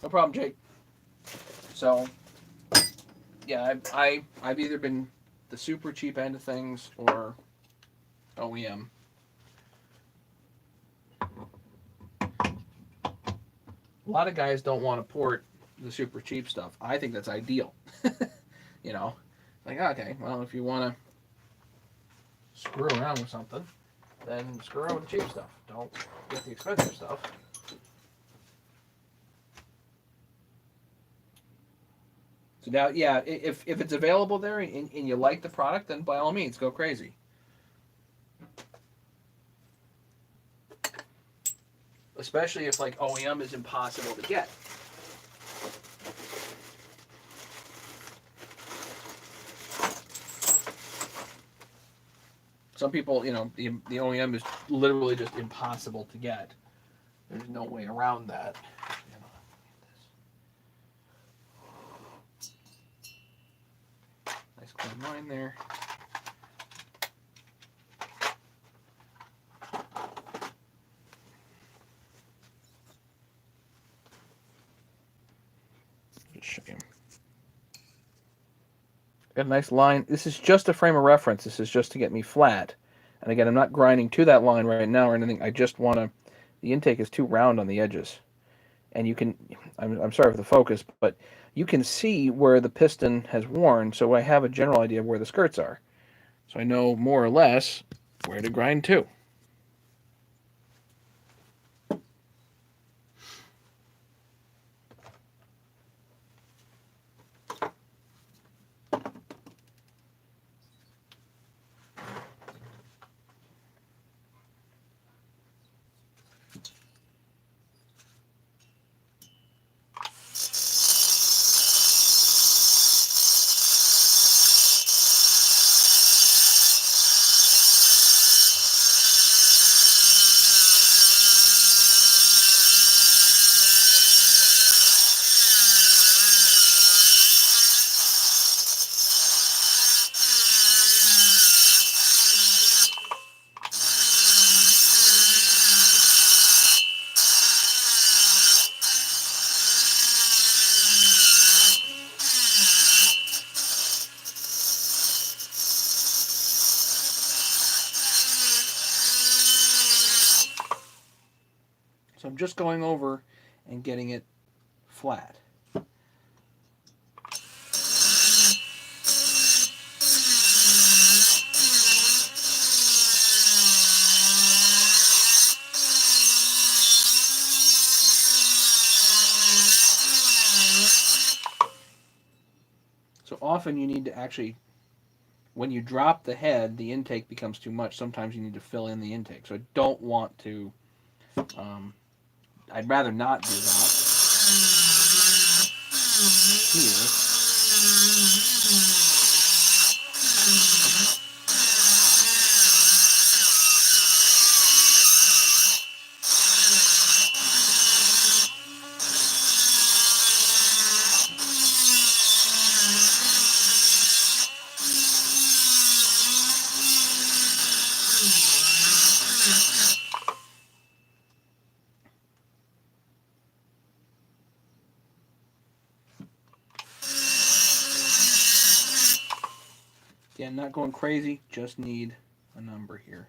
No problem, Jake. So, yeah, I've either been the super cheap end of things or OEM. A lot of guys don't want to port the super cheap stuff. I think that's ideal. You know, like, okay, well, if you want to screw around with something, then screw around with the cheap stuff. Don't get the expensive stuff. So now, yeah, if it's available there and you like the product, then by all means, go crazy. Especially if like OEM is impossible to get. Some people, you know, the OEM is literally just impossible to get. There's no way around that. Nice clean line there. Just show you. Got a nice line. This is just a frame of reference. This is just to get me flat. And again, I'm not grinding to that line right now or anything. I just want to. The intake is too round on the edges. And you can, I'm sorry for the focus, but you can see where the piston has worn, so I have a general idea of where the skirts are. So I know more or less where to grind to. So I'm just going over and getting it flat. So often you need to actually, when you drop the head, the intake becomes too much. Sometimes you need to fill in the intake. So I don't want to, I'd rather not do that here. Again, not going crazy, just need a number here.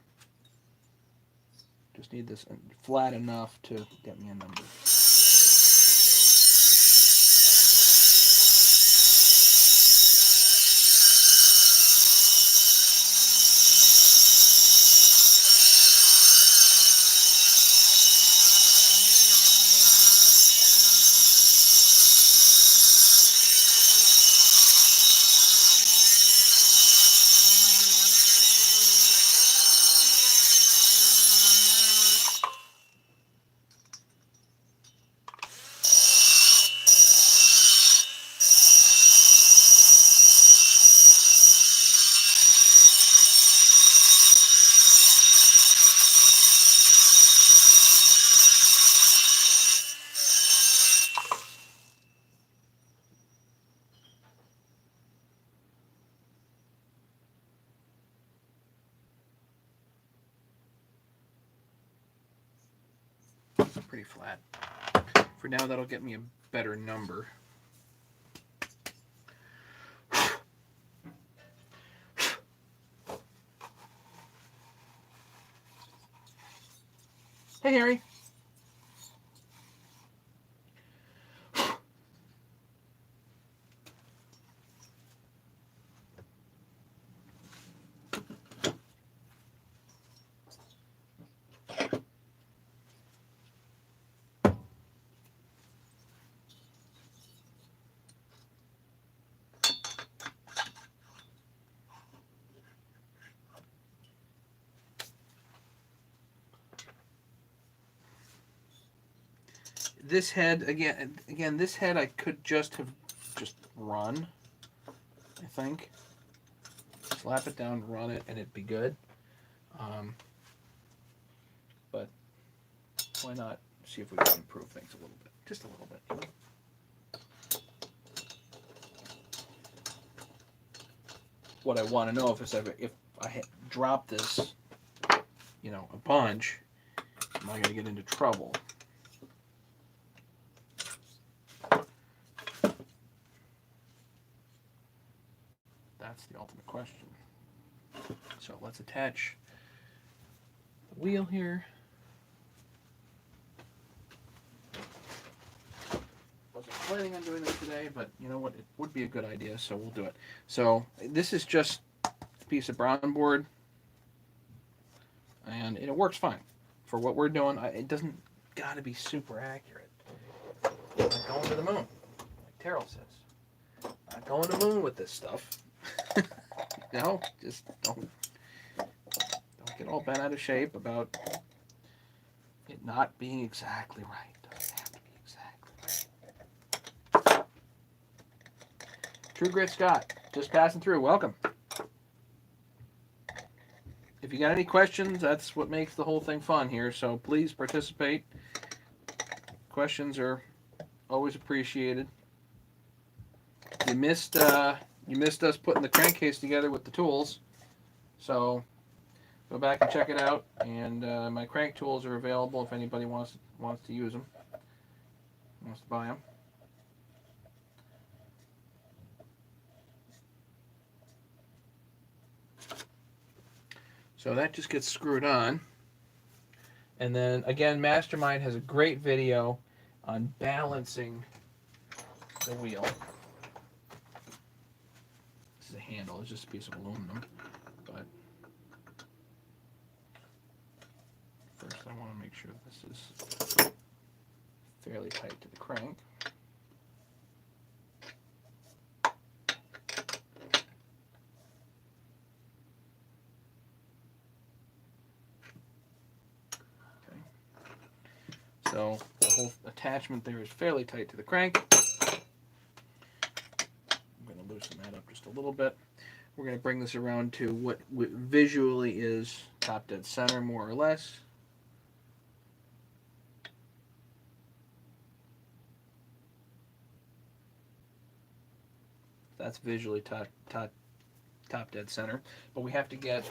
Just need this flat enough to get me a number. pretty flat. For now, that'll get me a better number. Hey, Harry. This head, again, this head I could just have run, I think. Slap it down, run it, and it'd be good. But why not see if we can improve things a little bit? Just a little bit. What I want to know if I had dropped this, a bunch, am I going to get into trouble? That's the ultimate question. So let's attach the wheel here. Wasn't planning on doing this today, but you know what? It would be a good idea, so we'll do it. So this is just a piece of brown board, and it works fine for what we're doing. It doesn't got to be super accurate. I'm not going to the moon, like Terrell says. Not going to the moon with this stuff. Just don't get all bent out of shape about it not being exactly right. Doesn't have to be exactly right. True Grit Scott, just passing through. Welcome. If you got any questions, that's what makes the whole thing fun here. So please participate. Questions are always appreciated. You missed us putting the crankcase together with the tools, so go back and check it out. And my crank tools are available if anybody wants to use them, wants to buy them. So that just gets screwed on, and then again, Mastermind has a great video on balancing the wheel. The handle is just a piece of aluminum, but first I want to make sure this is fairly tight to the crank. Okay. So the whole attachment there is fairly tight to the crank. Loosen that up just a little bit. We're going to bring this around to what visually is top dead center, more or less. That's visually top dead center, but we have to get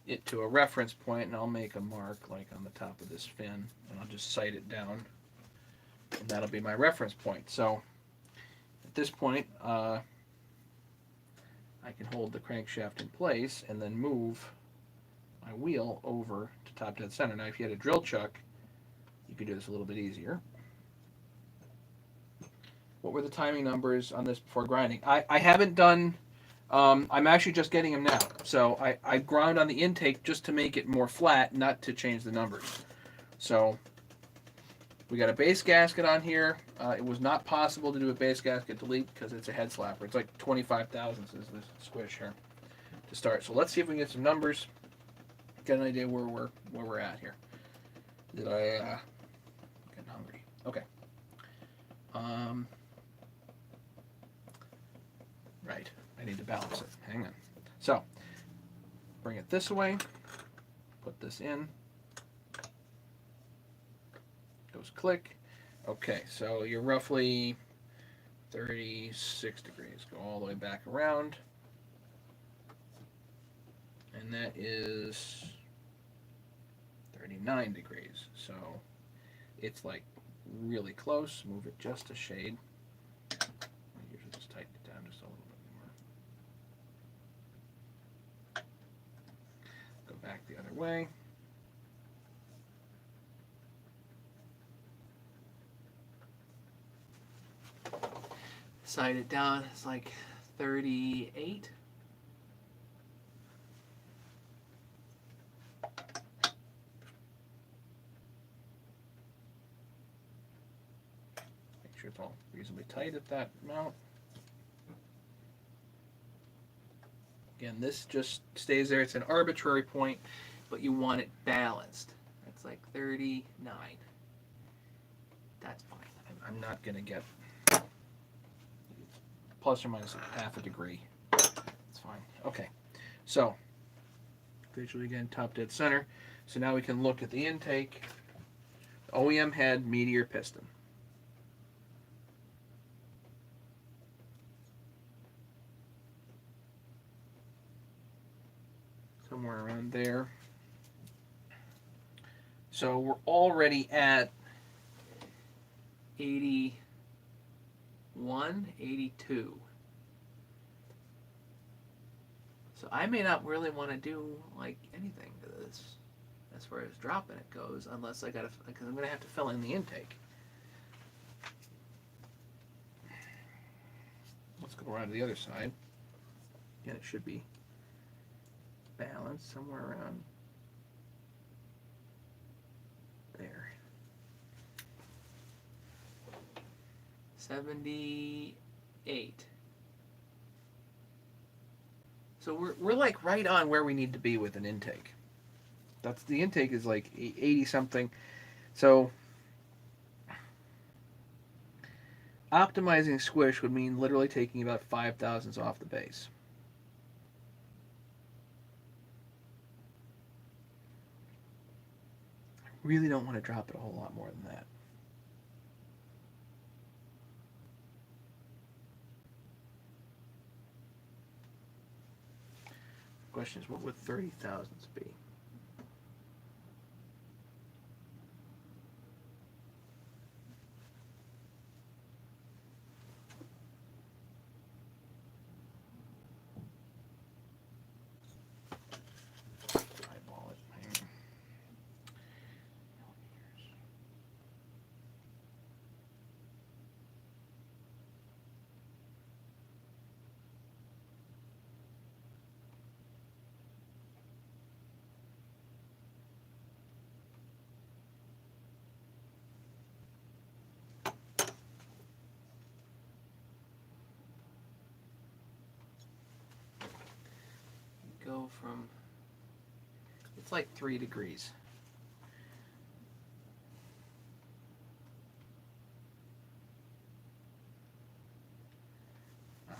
it to a reference point, and I'll make a mark like on the top of this fin, and I'll just sight it down, and that'll be my reference point. So at this point, I can hold the crankshaft in place and then move my wheel over to top dead center. Now, if you had a drill chuck, you could do this a little bit easier. What were the timing numbers on this before grinding? I haven't done, I'm actually just getting them now. So I ground on the intake just to make it more flat, not to change the numbers. So we got a base gasket on here. It was not possible to do a base gasket delete because it's a head slapper. It's like 25 thousandths is this Squish here to start. So let's see if we can get some numbers, get an idea where we're at here. Did I getting hungry? Okay. Right. I need to balance it. Hang on. So bring it this way. Put this in. Goes click. Okay, so you're roughly 36 degrees. Go all the way back around. And that is 39 degrees. So it's like really close. Move it just a shade. I usually just tighten it down just a little bit more. Go back the other way. Side it down, it's like 38. Make sure it's all reasonably tight at that amount. Again, this just stays there. It's an arbitrary point, but you want it balanced. That's like 39. That's fine. I'm not going to get plus or minus half a degree. It's fine. Okay, so visually again, top dead center. So now we can look at the intake. OEM head, meteor piston. Somewhere around there. So we're already at 81, 82. So I may not really want to do like anything to this as far as dropping it goes, unless because I'm going to have to fill in the intake. Let's go around to the other side. Again, it should be balanced somewhere around there. 78. So we're like right on where we need to be with an intake. That's the intake is like 80 something. So optimizing Squish would mean literally taking about 5 thousandths off the base. I really don't want to drop it a whole lot more than that. The question is, what would 30 thousandths be? Eyeball it here. Go from, it's like 3 degrees.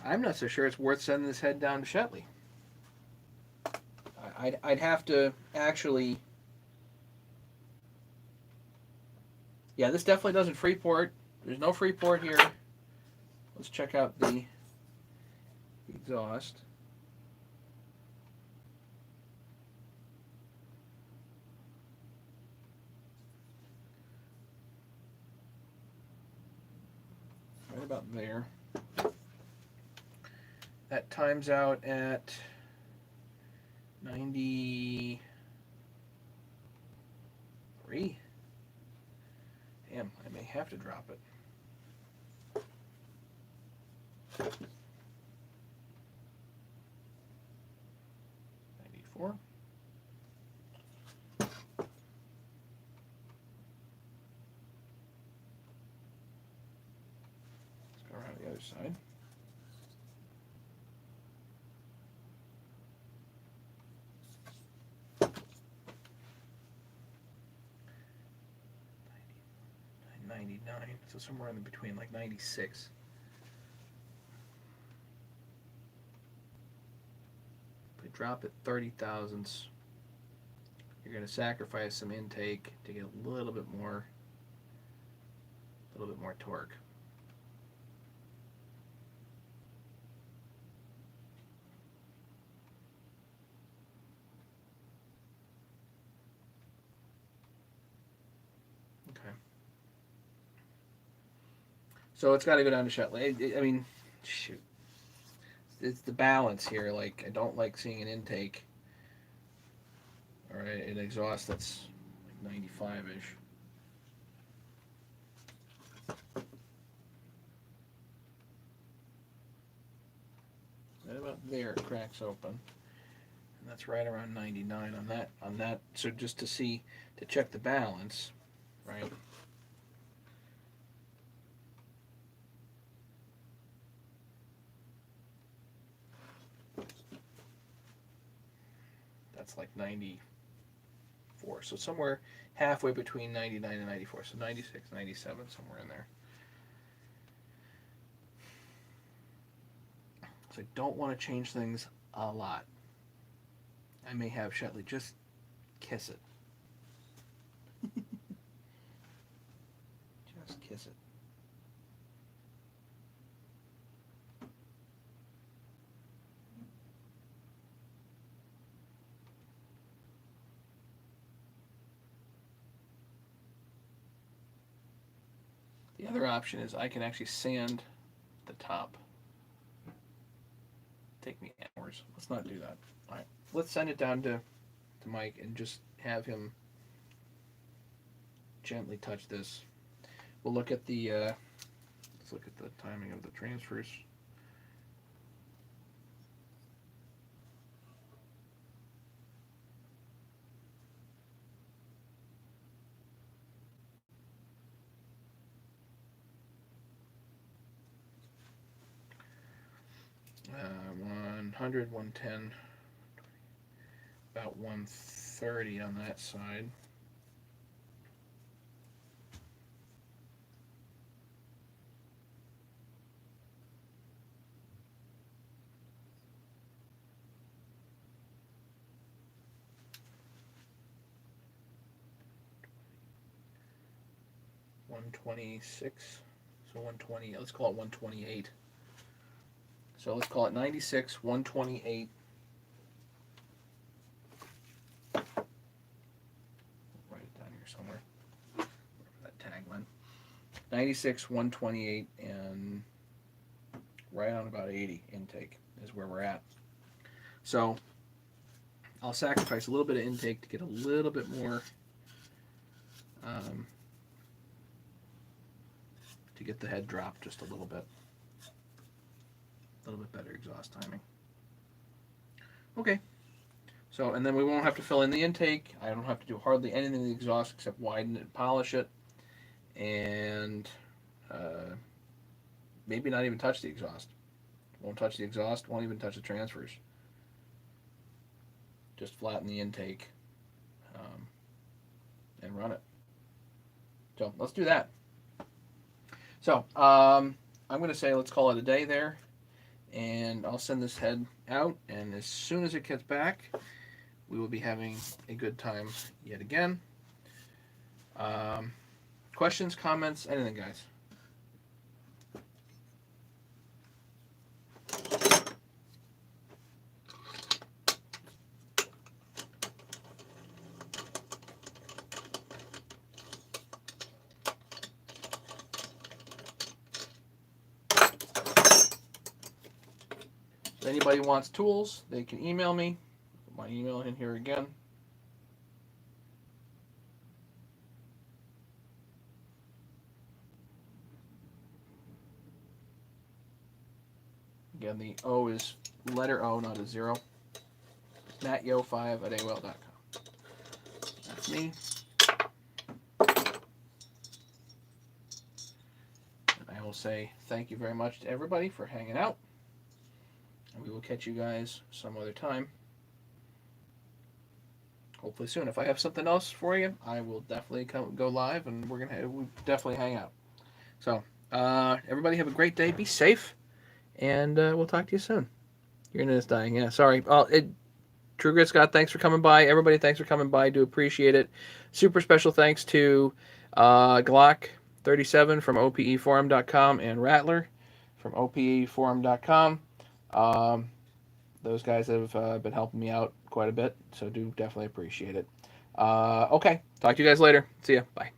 I'm not so sure it's worth sending this head down to Shetley. I'd have to actually, yeah, this definitely doesn't Freeport. There's no Freeport here. Let's check out the exhaust. Right about there. That times out at 93. Damn, I may have to drop it. 94. Let's go around the other side. So somewhere in between, like 96. If we drop it 30 thousandths, you're going to sacrifice some intake to get a little bit more torque. Okay. So it's got to go down to Shetley. I mean, shoot, it's the balance here. Like I don't like seeing an intake or an exhaust that's like 95 ish. Right about there, it cracks open, and that's right around 99 on that. So just to check the balance, right? That's like 94. So somewhere halfway between 99 and 94. So 96, 97, somewhere in there. So I don't want to change things a lot. I may have Shetley just kiss it. Just kiss it. The other option is I can actually sand the top. Take me hours. Let's not do that. All right. Let's send it down to Mike and just have him gently touch this. We'll look at the let's look at the timing of the transfers. Uh, 100, 110, about 130 on that side. $126, so 120. Let's call it 128. So let's call it 96, 128. Write it down here somewhere. Wherever that tag went. 96, 128, and right on about 80 intake is where we're at. So I'll sacrifice a little bit of intake to get a little bit more, to get the head dropped just a little bit. A little bit better exhaust timing. Okay. So, and then we won't have to fill in the intake. I don't have to do hardly anything to the exhaust except widen it and polish it. And maybe not even touch the exhaust. Won't touch the exhaust, won't even touch the transfers. Just flatten the intake and run it. So let's do that. So I'm going to say let's call it a day there. And I'll send this head out, and as soon as it gets back, we will be having a good time yet again. Questions, comments, anything, guys? If anybody wants tools, they can email me. Put my email in here again. Again, the O is letter O, not a zero. MattYo5@AOL.com. That's me. And I will say thank you very much to everybody for hanging out. And we will catch you guys some other time. Hopefully soon. If I have something else for you, I will definitely go live, and we'll definitely hang out. So, everybody have a great day. Be safe, and we'll talk to you soon. Your internet is dying. Yeah, sorry. True Grit Scott, thanks for coming by. Everybody, thanks for coming by. Do appreciate it. Super special thanks to Glock37 from OPEforum.com and Rattler from OPEforum.com. Those guys have been helping me out quite a bit, so do definitely appreciate it. Okay, talk to you guys later. See ya. Bye.